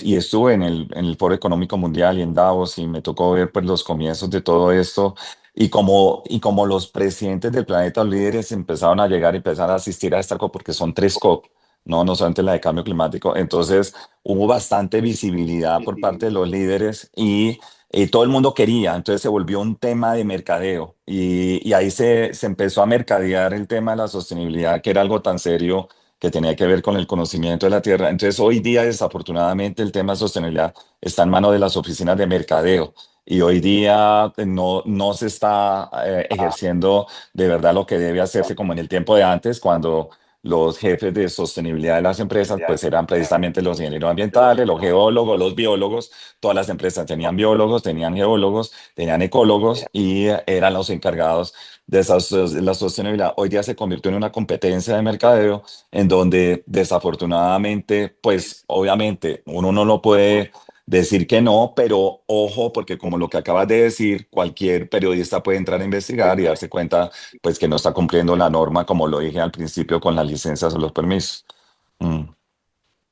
y estuve en el Foro Económico Mundial y en Davos y me tocó ver pues los comienzos de todo esto y como los presidentes del planeta, los líderes empezaron a llegar y empezaron a asistir a esta COP, porque son tres COP, no solamente la de cambio climático. Entonces hubo bastante visibilidad por parte de los líderes y todo el mundo quería, entonces se volvió un tema de mercadeo y ahí se empezó a mercadear el tema de la sostenibilidad, que era algo tan serio que tenía que ver con el conocimiento de la tierra. Entonces hoy día, desafortunadamente, el tema de sostenibilidad está en manos de las oficinas de mercadeo y hoy día no se está ejerciendo de verdad lo que debe hacerse como en el tiempo de antes, cuando los jefes de sostenibilidad de las empresas pues eran precisamente los ingenieros ambientales, los geólogos, los biólogos. Todas las empresas tenían biólogos, tenían geólogos, tenían ecólogos y eran los encargados de la sostenibilidad. Hoy día se convirtió en una competencia de mercadeo en donde desafortunadamente, pues obviamente uno no lo puede decir que no, pero ojo, porque como lo que acabas de decir, cualquier periodista puede entrar a investigar y darse cuenta pues que no está cumpliendo la norma, como lo dije al principio, con las licencias o los permisos. Mm.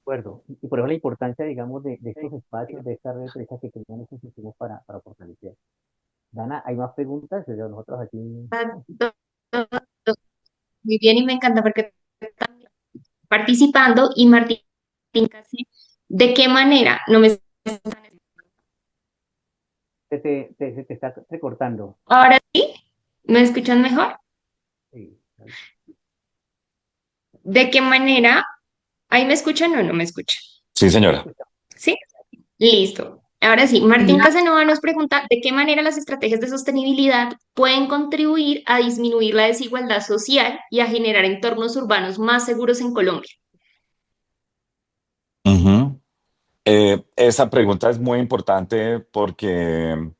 Acuerdo. Y por eso la importancia, digamos, de estos espacios, de esta red de empresas que crean estos sistemas para fortalecer. Dana, ¿hay más preguntas? Nosotros aquí. Muy bien y me encanta porque están participando y Martín, casi, ¿de qué manera? No me Se te está recortando. ahora sí, ¿me escuchan mejor? Sí. ¿De qué manera? ¿Ahí me escuchan o no me escuchan? Sí, Sí, te señora. escuchamos. ¿Sí? Listo. Ahora sí, Martín Casanova nos pregunta de qué manera las estrategias de sostenibilidad pueden contribuir a disminuir la desigualdad social y a generar entornos urbanos más seguros en Colombia. Ujú. Esa pregunta es muy importante porque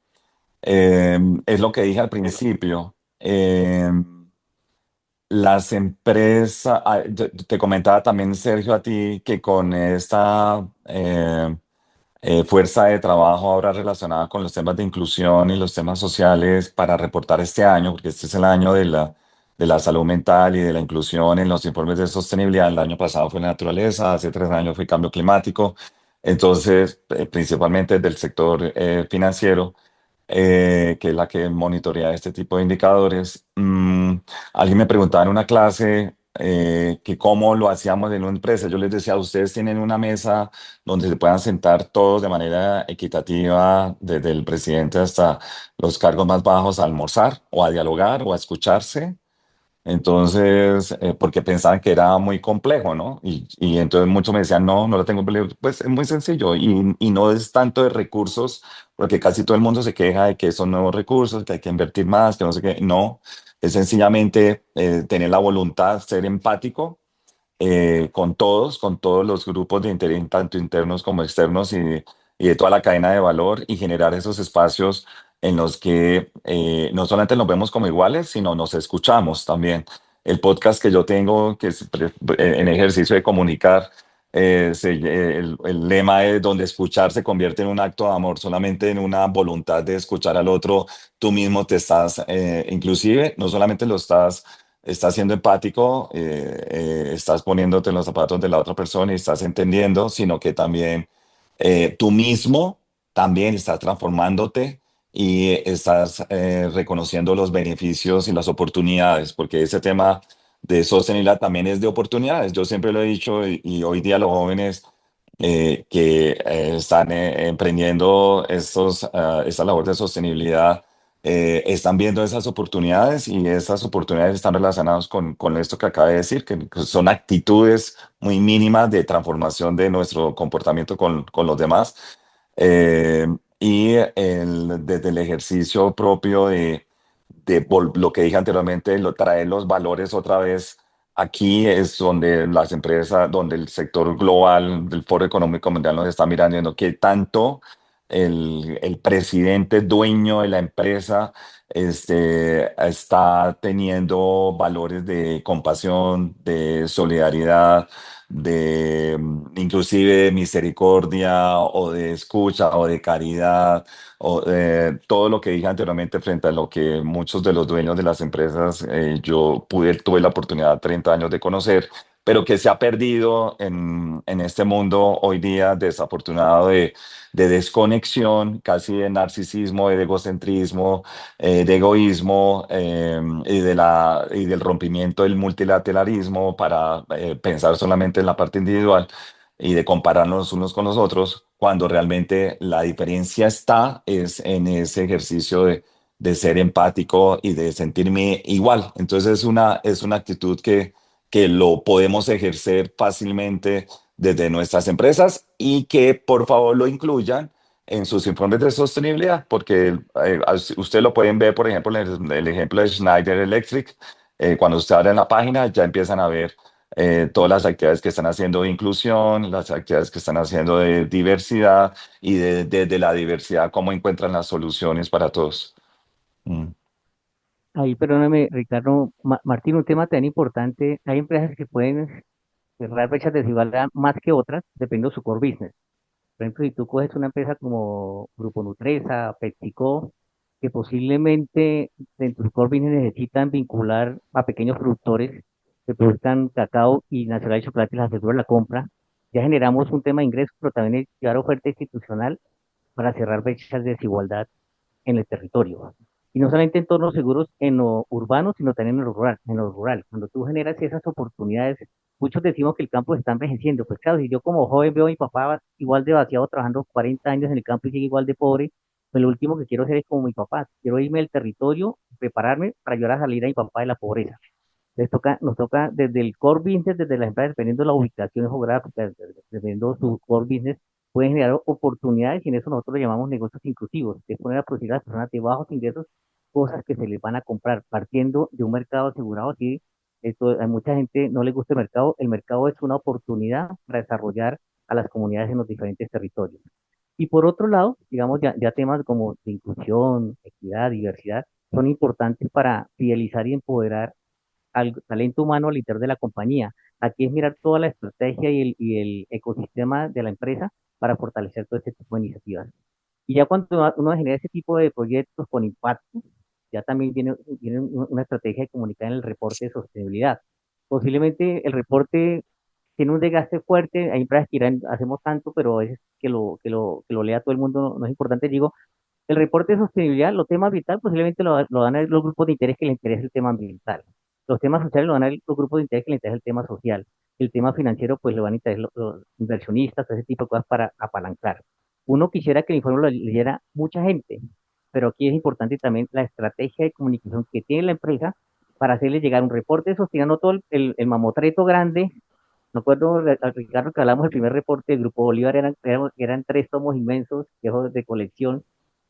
es lo que dije al principio. Las empresas, te comentaba también, Sergio, a ti que con esta fuerza de trabajo ahora relacionada con los temas de inclusión y los temas sociales para reportar este año, porque este es el año de la salud mental y de la inclusión en los informes de sostenibilidad. El año pasado fue la naturaleza, hace 3 años fue cambio climático. Entonces, principalmente del sector financiero, que es la que monitorea este tipo de indicadores. Alguien me preguntaba en una clase que cómo lo hacíamos en una empresa. Yo les decía, ustedes tienen una mesa donde se puedan sentar todos de manera equitativa, desde el presidente hasta los cargos más bajos, a almorzar o a dialogar o a escucharse. Entonces, porque pensaban que era muy complejo, ¿no? Y entonces muchos me decían, no, no lo tengo complejo. Pues es muy sencillo y no es tanto de recursos, porque casi todo el mundo se queja de que son nuevos recursos, que hay que invertir más, que no sé qué. No, es sencillamente tener la voluntad, ser empático con todos los grupos de interés, tanto internos como externos y de toda la cadena de valor y generar esos espacios en los que no solamente nos vemos como iguales, sino nos escuchamos también. El podcast que yo tengo, que es en ejercicio de comunicar, el lema es donde escuchar se convierte en un acto de amor, solamente en una voluntad de escuchar al otro, tú mismo te estás, inclusive, no solamente lo estás siendo empático, estás poniéndote en los zapatos de la otra persona y estás entendiendo, sino que también tú mismo también estás transformándote y estás reconociendo los beneficios y las oportunidades, porque ese tema de sostenibilidad también es de oportunidades. Yo siempre lo he dicho y hoy día los jóvenes que están emprendiendo esta labor de sostenibilidad están viendo esas oportunidades y esas oportunidades están relacionadas con esto que acaba de decir, que son actitudes muy mínimas de transformación de nuestro comportamiento con los demás. Eh, Desde el ejercicio propio lo que dije anteriormente, traer los valores otra vez. Aquí es donde las empresas, donde el sector global del Foro Económico Mundial nos está mirando, viendo qué tanto el presidente dueño de la empresa está teniendo valores de compasión, de solidaridad, inclusive de misericordia o de escucha o de caridad o, todo lo que dije anteriormente frente a lo que muchos de los dueños de las empresas tuve la oportunidad 30 años de conocer, pero que se ha perdido en este mundo hoy día desafortunado de desconexión, casi de narcisismo, de egocentrismo, de egoísmo y del rompimiento del multilateralismo para pensar solamente en la parte individual y de compararnos unos con los otros, cuando realmente la diferencia está es en ese ejercicio de ser empático y de sentirme igual. Entonces es una actitud que lo podemos ejercer fácilmente desde nuestras empresas y que por favor lo incluyan en sus informes de sostenibilidad, porque usted lo pueden ver, por ejemplo, en el ejemplo de Schneider Electric. Cuando usted abre la página ya empiezan a ver todas las actividades que están haciendo de inclusión, las actividades que están haciendo de diversidad y de la diversidad, cómo encuentran las soluciones para todos. Mm. Ahí, perdóname, Ricardo, Martín, un tema tan importante. Hay empresas que pueden cerrar brechas de desigualdad más que otras, dependiendo de su core business. Por ejemplo, si tú coges una empresa como Grupo Nutresa, PepsiCo, que posiblemente dentro de su core business necesitan vincular a pequeños productores que produzcan cacao y Nacional de Chocolate les asegura la compra, ya generamos un tema de ingresos, pero también es llevar oferta institucional para cerrar brechas de desigualdad en el territorio. Y no solamente en entornos seguros en lo urbano, sino también en lo rural, en lo rural. Cuando tú generas esas oportunidades, muchos decimos que el campo se está envejeciendo. Pues claro, si yo como joven veo a mi papá igual de vaciado trabajando 40 años en el campo y sigue igual de pobre, pues lo último que quiero hacer es como mi papá. Quiero irme al territorio, prepararme para ayudar a salir a mi papá de la pobreza. Nos toca desde el core business, desde las empresas, dependiendo de la ubicación geográfica, dependiendo de su core business, pueden generar oportunidades y en eso nosotros lo llamamos negocios inclusivos, que es poner a producir a las personas de bajos ingresos cosas que se les van a comprar, partiendo de un mercado asegurado. Sí, esto, a mucha gente no le gusta el mercado es una oportunidad para desarrollar a las comunidades en los diferentes territorios. Y por otro lado, digamos, ya temas como de inclusión, equidad, diversidad, son importantes para fidelizar y empoderar al talento humano al interior de la compañía. Aquí es mirar toda la estrategia y el ecosistema de la empresa para fortalecer todo este tipo de iniciativas. Y ya cuando uno genera ese tipo de proyectos con impacto, ya también viene una estrategia de comunicar en el reporte de sostenibilidad. Posiblemente el reporte tiene un desgaste fuerte, hay empresas que dirán, hacemos tanto, pero a veces que lo lea todo el mundo no es importante. Digo, el reporte de sostenibilidad, los temas ambiental posiblemente lo dan a los grupos de interés que les interesa el tema ambiental. Los temas sociales lo dan a los grupos de interés que les interesa el tema social. El tema financiero, pues lo van a interesar los inversionistas, ese tipo de cosas para apalancar. Uno quisiera que el informe lo leyera mucha gente, pero aquí es importante también la estrategia de comunicación que tiene la empresa para hacerle llegar un reporte de sostenibilidad, no todo el mamotreto grande. Me acuerdo, Ricardo, que hablamos del primer reporte del Grupo Bolívar, eran 3 tomos inmensos, viejos de colección.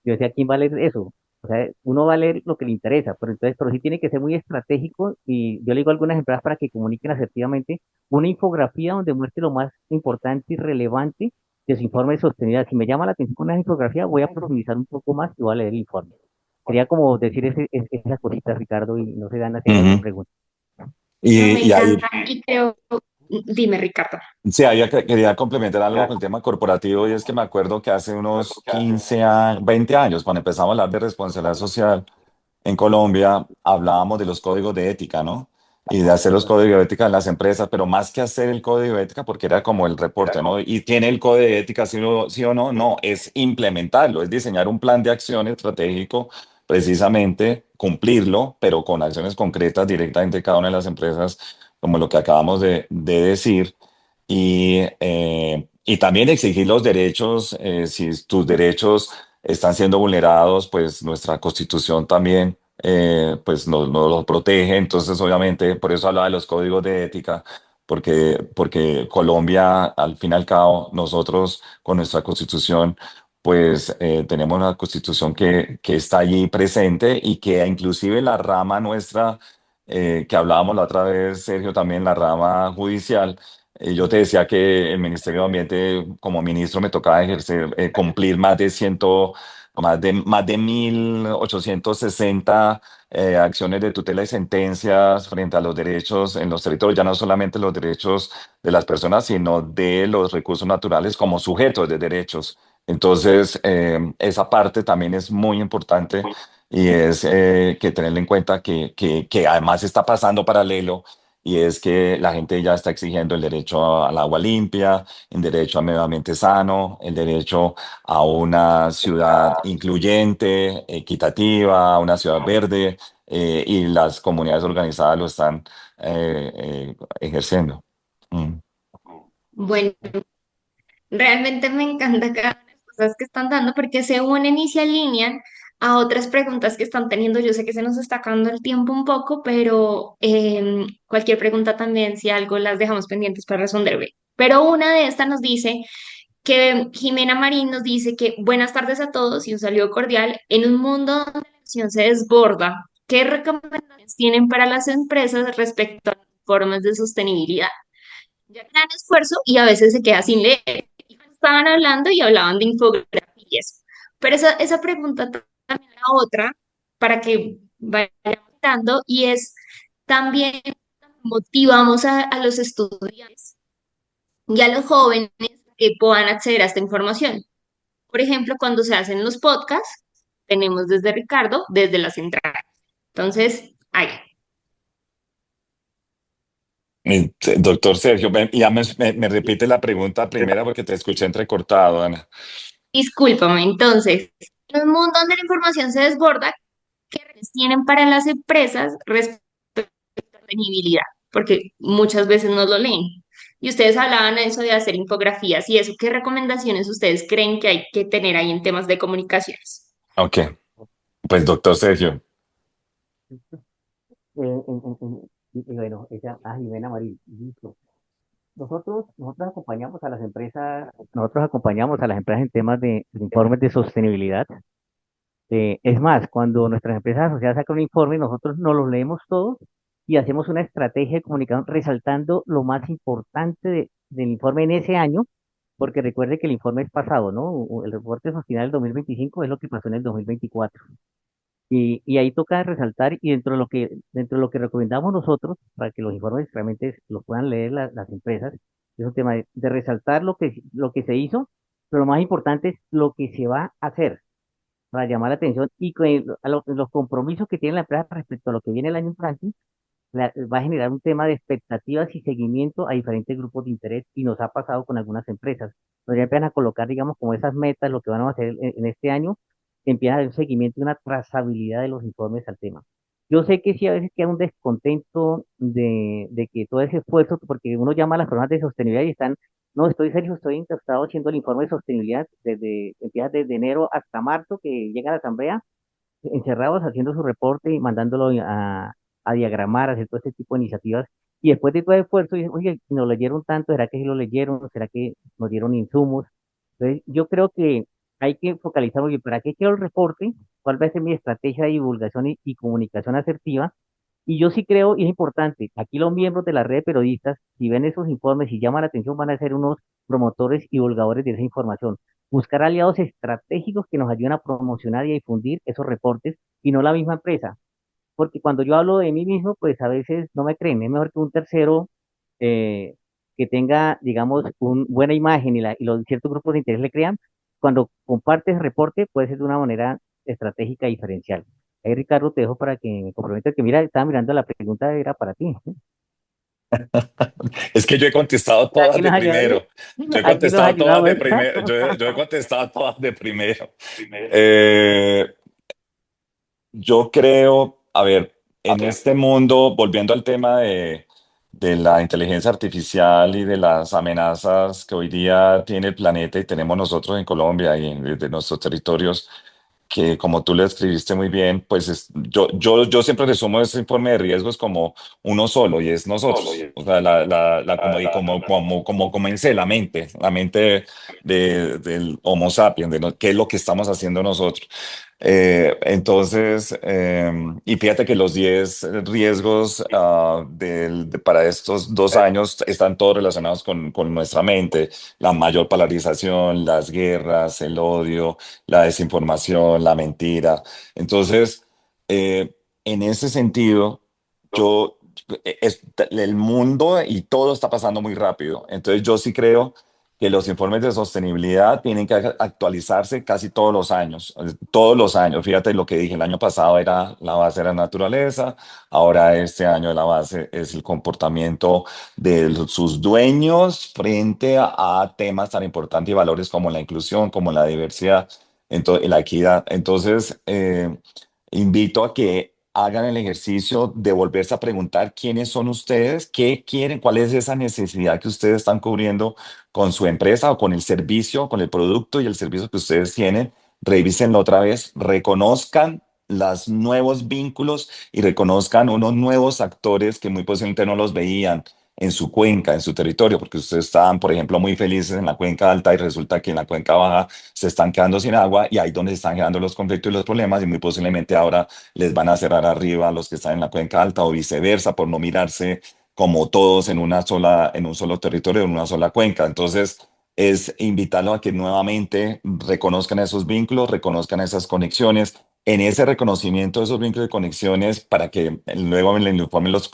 Yo decía, ¿quién va a leer eso? O sea, uno va a leer lo que le interesa, pero sí tiene que ser muy estratégico y yo le digo a algunas empresas para que comuniquen asertivamente una infografía donde muestre lo más importante y relevante de su informe de sostenibilidad. Si me llama la atención con una infografía, voy a profundizar un poco más y voy a leer el informe. Quería como decir esas cositas, Ricardo, y no se dan haciendo alguna Ujú. pregunta. No, me Y ahí, encanta y creo, dime Ricardo. sí, ahí quería complementar algo con el tema corporativo y es que me acuerdo que hace unos 15 años, 20 años, cuando empezamos a hablar de responsabilidad social en Colombia, hablábamos de los códigos de ética, ¿no? y de hacer los códigos de ética en las empresas, pero más que hacer el código de ética, porque era como el reporte, ¿no? Y tiene el código de ética, sí o no, no, es implementarlo, es diseñar un plan de acción estratégico, precisamente cumplirlo, pero con acciones concretas directamente en cada una de las empresas, como lo que acabamos de decir, y también exigir los derechos, si tus derechos están siendo vulnerados, pues nuestra constitución también pues nos los protege. Entonces, obviamente, por eso hablaba de los códigos de ética, porque Colombia, al fin y al cabo, nosotros con nuestra constitución, pues tenemos una constitución que está allí presente y que inclusive la rama nuestra, que hablábamos la otra vez, Sergio, también la rama judicial. Yo te decía que el Ministerio de Ambiente, como ministro, me tocaba ejercer, cumplir más de 1860 acciones de tutela y sentencias frente a los derechos en los territorios, ya no solamente los derechos de las personas, sino de los recursos naturales como sujetos de derechos. Entonces, esa parte también es muy importante y es que tenerlo en cuenta que además está pasando paralelo. Y es que la gente ya está exigiendo el derecho al agua limpia, el derecho a medio ambiente sano, el derecho a una ciudad incluyente, equitativa, una ciudad verde, y las comunidades organizadas lo están ejerciendo. Mm. Bueno, realmente me encanta cada una de las cosas que están dando porque se unen y se alinean a otras preguntas que están teniendo. Yo sé que se nos está acabando el tiempo un poco, pero cualquier pregunta también, si algo las dejamos pendientes para resolver. Pero una de estas nos dice que Jimena Marín nos dice que buenas tardes a todos y un saludo cordial. En un mundo donde la acción se desborda, ¿qué recomendaciones tienen para las empresas respecto a formas de sostenibilidad? Ya gran esfuerzo y a veces se queda sin leer. Estaban hablando y hablaban de infografías. Pero esa pregunta también era otra para que vayamos dando y es también motivamos a los estudiantes y a los jóvenes que puedan acceder a esta información. Por ejemplo, cuando se hacen los podcasts, tenemos desde Ricardo, desde la central. Entonces, ahí. Doctor Sergio, ya me repite la pregunta primera porque te escuché entrecortado, Ana. Discúlpame, entonces, en un mundo donde la información se desborda, ¿qué redes tienen para las empresas respecto a sostenibilidad? Porque muchas veces no lo leen. Y ustedes hablaban de eso de hacer infografías y eso, ¿qué recomendaciones ustedes creen que hay que tener ahí en temas de comunicaciones? Ok, pues doctor Sergio. Y bueno, ella, Jimena Marín, listo. Nosotros acompañamos a las empresas en temas de informes de sostenibilidad. Es más, cuando nuestras empresas asociadas sacan un informe, nosotros nos lo leemos todos y hacemos una estrategia de comunicación resaltando lo más importante del informe en ese año, porque recuerde que el informe es pasado, ¿no? El reporte social del 2025 es lo que pasó en el 2024. Y ahí toca resaltar, y dentro de lo que recomendamos nosotros, para que los informes realmente los puedan leer las empresas, es un tema de resaltar lo que se hizo, pero lo más importante es lo que se va a hacer para llamar la atención y los compromisos que tiene la empresa respecto a lo que viene el año entrante, va a generar un tema de expectativas y seguimiento a diferentes grupos de interés y nos ha pasado con algunas empresas. Nos ya empiezan a colocar, digamos, como esas metas, lo que van a hacer en este año, empieza a haber un seguimiento y una trazabilidad de los informes al tema. Yo sé que sí, a veces queda un descontento de que todo ese esfuerzo, porque uno llama a las personas de sostenibilidad y están, no, estoy interesado haciendo el informe de sostenibilidad empieza desde enero hasta marzo, que llega a la asamblea, encerrados haciendo su reporte y mandándolo a diagramar, a hacer todo ese tipo de iniciativas. Y después de todo el esfuerzo, dicen, oye, nos leyeron tanto, ¿será que sí lo leyeron? ¿Será que nos dieron insumos? Entonces, yo creo que hay que focalizar, oye, ¿para qué quiero el reporte? ¿Cuál va a ser mi estrategia de divulgación y comunicación asertiva? Y yo sí creo, y es importante, aquí los miembros de la red de periodistas, si ven esos informes y llaman la atención, van a ser unos promotores y divulgadores de esa información. Buscar aliados estratégicos que nos ayuden a promocionar y a difundir esos reportes y no la misma empresa. Porque cuando yo hablo de mí mismo, pues a veces no me creen. Es mejor que un tercero eh, que tenga, digamos, una buena imagen y los ciertos grupos de interés le crean. Cuando compartes el reporte, puede ser de una manera estratégica diferencial. Ahí, Ricardo, te dejo para que me comprometas que, mira, estaba mirando la pregunta, era para ti. Es que yo he contestado todas Aquí de nos ayuda, primero. Yo he aquí nos contestado todas ayudamos. de primero. Yo he contestado todas de primero. Eh, yo creo, a ver, en este mundo, volviendo al tema de la inteligencia artificial y de las amenazas que hoy día tiene el planeta y tenemos nosotros en Colombia y en, de nuestros territorios, que como tú lo escribiste muy bien, pues yo siempre resumo ese informe de riesgos como uno solo y es nosotros. O sea, como, y como comencé, la mente del Homo sapiens, qué es lo que estamos haciendo nosotros. Y fíjate que los 10 riesgos para estos 2 años están todos relacionados con nuestra mente, la mayor polarización, las guerras, el odio, la desinformación, la mentira. Entonces, en ese sentido, yo, el mundo y todo está pasando muy rápido. Entonces, yo sí creo que los informes de sostenibilidad tienen que actualizarse casi todos los años. Fíjate lo que dije, el año pasado era la base de la naturaleza, ahora este año la base es el comportamiento de sus dueños frente a temas tan importantes y valores como la inclusión, como la diversidad, entonces, la equidad. Entonces, invito a que hagan el ejercicio de volverse a preguntar quiénes son ustedes, qué quieren, cuál es esa necesidad que ustedes están cubriendo con su empresa o con el servicio, con el producto y el servicio que ustedes tienen. Revísenlo otra vez, reconozcan los nuevos vínculos y reconozcan unos nuevos actores que muy posiblemente no los veían en su cuenca, en su territorio, porque ustedes estaban, por ejemplo, muy felices en la cuenca alta y resulta que en la cuenca baja se están quedando sin agua y ahí donde se están generando los conflictos y los problemas y muy posiblemente ahora les van a cerrar arriba a los que están en la cuenca alta o viceversa por no mirarse como todos en una sola, en un solo territorio, en una sola cuenca. Entonces, es invitarlo a que nuevamente reconozcan esos vínculos, reconozcan esas conexiones. En ese reconocimiento de esos vínculos y conexiones, para que luego en el informe los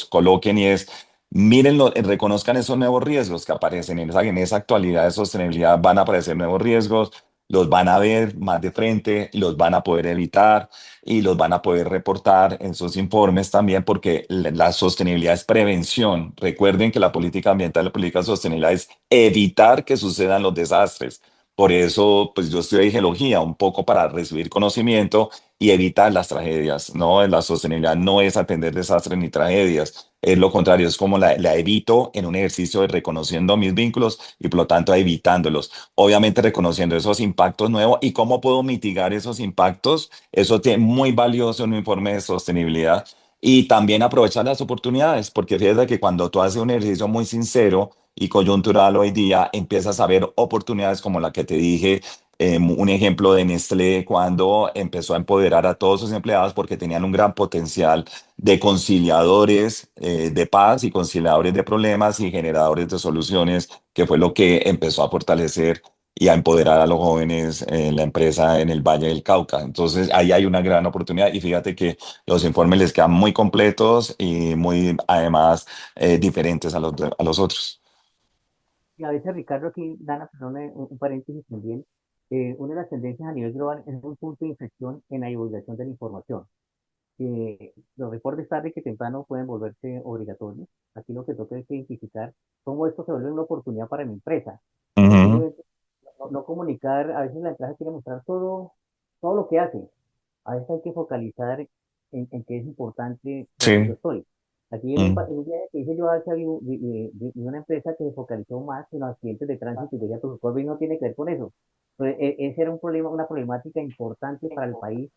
coloquen y es, mírenlo, reconozcan esos nuevos riesgos que aparecen en esa actualidad de sostenibilidad, van a aparecer nuevos riesgos, los van a ver más de frente, los van a poder evitar y los van a poder reportar en sus informes también, porque la sostenibilidad es prevención. Recuerden que la política ambiental, la política de sostenibilidad es evitar que sucedan los desastres. Por eso, pues yo estudié geología un poco para recibir conocimiento y evitar las tragedias, ¿no? La sostenibilidad no es atender desastres ni tragedias, es lo contrario, es como la evito en un ejercicio de reconociendo mis vínculos y por lo tanto evitándolos. Obviamente reconociendo esos impactos nuevos y cómo puedo mitigar esos impactos, eso es muy valioso en un informe de sostenibilidad. Y también aprovechar las oportunidades, porque fíjate que cuando tú haces un ejercicio muy sincero y coyuntural hoy día, empiezas a ver oportunidades como la que te dije, un ejemplo de Nestlé cuando empezó a empoderar a todos sus empleados porque tenían un gran potencial de conciliadores de paz y conciliadores de problemas y generadores de soluciones, que fue lo que empezó a fortalecer y a empoderar a los jóvenes en la empresa en el Valle del Cauca. Entonces, ahí hay una gran oportunidad y fíjate que los informes les quedan muy completos y muy, además, diferentes a los otros. Y a veces, Ricardo, aquí, Dana, perdón, un paréntesis también. Una de las tendencias a nivel global es un punto de inflexión en la divulgación de la información. Los reportes tarde que temprano pueden volverse obligatorios. Aquí lo que toca es identificar cómo esto se vuelve una oportunidad para mi empresa. Ujú. Simplemente no comunicar, a veces la empresa quiere mostrar todo lo que hace. A veces hay que focalizar en qué es importante donde yo Sí. estoy. Aquí Mm. en un viaje que hice yo hacia de una empresa que se focalizó más en los accidentes de tránsito y decía, pues Corby no tiene que ver con eso. Pero ese era un problema, una problemática importante para el país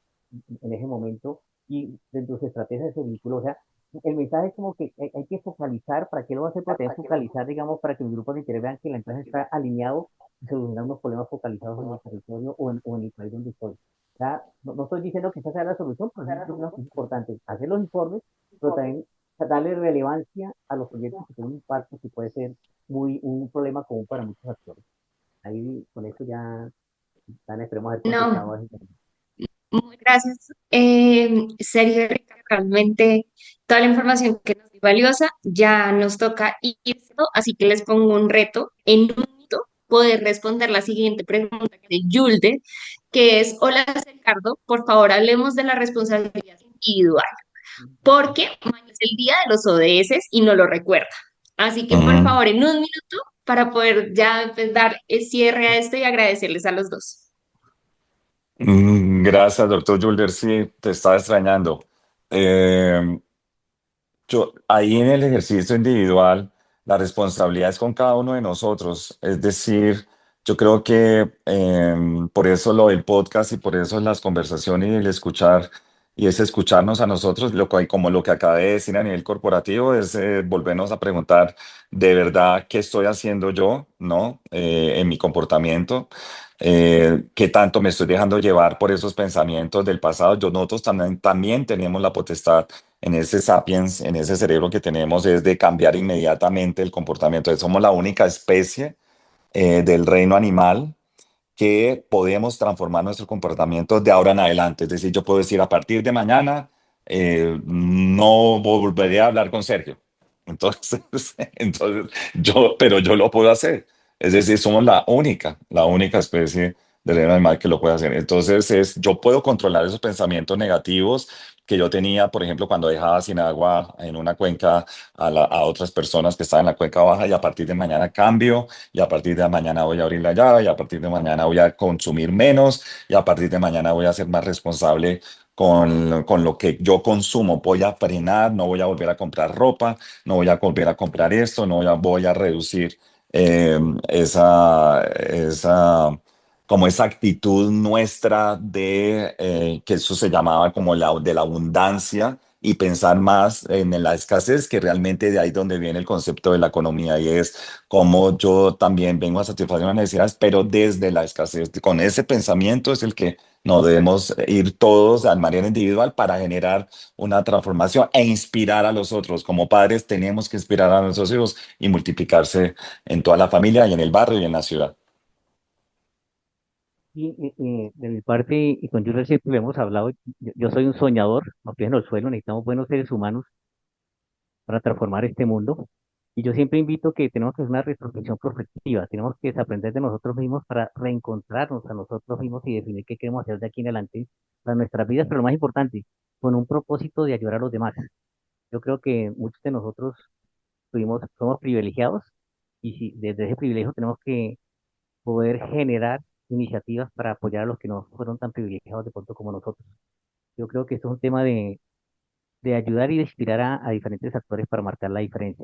en ese momento y dentro de sus estrategias se vinculó. O sea, el mensaje es como que hay que focalizar, ¿para qué lo va a hacer? Para tener focalizar, digamos, para que los grupos de interés vean que la empresa está alineado y solucionar unos problemas focalizados en el territorio o en el país donde estoy. Ya, no estoy diciendo que esa sea la solución, pero es importante hacer los informes, pero también darle relevancia a los proyectos que tienen un impacto que puede ser un problema común para muchos actores. Ahí con esto ya, Dan, esperemos haber No, contestado básicamente. muy gracias. Sergio, realmente toda la información que nos dio valiosa, ya nos toca irlo, así que les pongo un reto en un minuto poder responder la siguiente pregunta que es de Yulde, que es, hola Ricardo, por favor hablemos de la responsabilidad individual, porque mañana es el día de los ODS y no lo recuerda. Así que por Mm, favor, en un minuto, para poder ya pues, dar el cierre a esto y agradecerles a los dos. gracias, doctor Julder. Sí, te estaba extrañando. Eh, ahí en el ejercicio individual, la responsabilidad es con cada uno de nosotros. Es decir, yo creo que por eso lo del podcast y por eso las conversaciones y el escuchar y es escucharnos a nosotros, como lo que acabé de decir a nivel corporativo, es volvernos a preguntar de verdad qué estoy haciendo yo, ¿no? En mi comportamiento. ¿Qué tanto me estoy dejando llevar por esos pensamientos del pasado? Nosotros también tenemos la potestad en ese sapiens, en ese cerebro que tenemos, es de cambiar inmediatamente el comportamiento. Somos la única especie del reino animal que podemos transformar nuestro comportamiento de ahora en adelante. Es decir, yo puedo decir a partir de mañana no volveré a hablar con Sergio. Entonces, pero yo lo puedo hacer. Es decir, somos la única especie del reino animal que lo puede hacer. Entonces, yo puedo controlar esos pensamientos negativos que yo tenía, por ejemplo, cuando dejaba sin agua en una cuenca a otras personas que estaban en la cuenca baja y a partir de mañana cambio y a partir de mañana voy a abrir la llave y a partir de mañana voy a consumir menos y a partir de mañana voy a ser más responsable con lo que yo consumo. Voy a frenar, no voy a volver a comprar ropa, no voy a volver a comprar esto, no voy a reducir eh, como esa actitud nuestra de que eso se llamaba como de la abundancia y pensar más en la escasez, que realmente de ahí donde viene el concepto de la economía y es como yo también vengo a satisfacer las necesidades, pero desde la escasez. Con ese pensamiento es el que nos debemos ir todos de manera individual para generar una transformación e inspirar a los otros. Como padres tenemos que inspirar a nuestros hijos y multiplicarse en toda la familia y en el barrio y en la ciudad. De mi parte, y con Julia siempre lo hemos hablado, yo soy un soñador, nos piden el suelo, necesitamos buenos seres humanos para transformar este mundo. Y yo siempre invito que tenemos que hacer una retrospección prospectiva, tenemos que desaprender de nosotros mismos para reencontrarnos a nosotros mismos y definir qué queremos hacer de aquí en adelante para nuestras vidas, pero lo más importante, con un propósito de ayudar a los demás. Yo creo que muchos de nosotros somos privilegiados y si desde ese privilegio tenemos que poder generar iniciativas para apoyar a los que no fueron tan privilegiados de pronto como nosotros. Yo creo que esto es un tema de ayudar y de inspirar a diferentes actores para marcar la diferencia.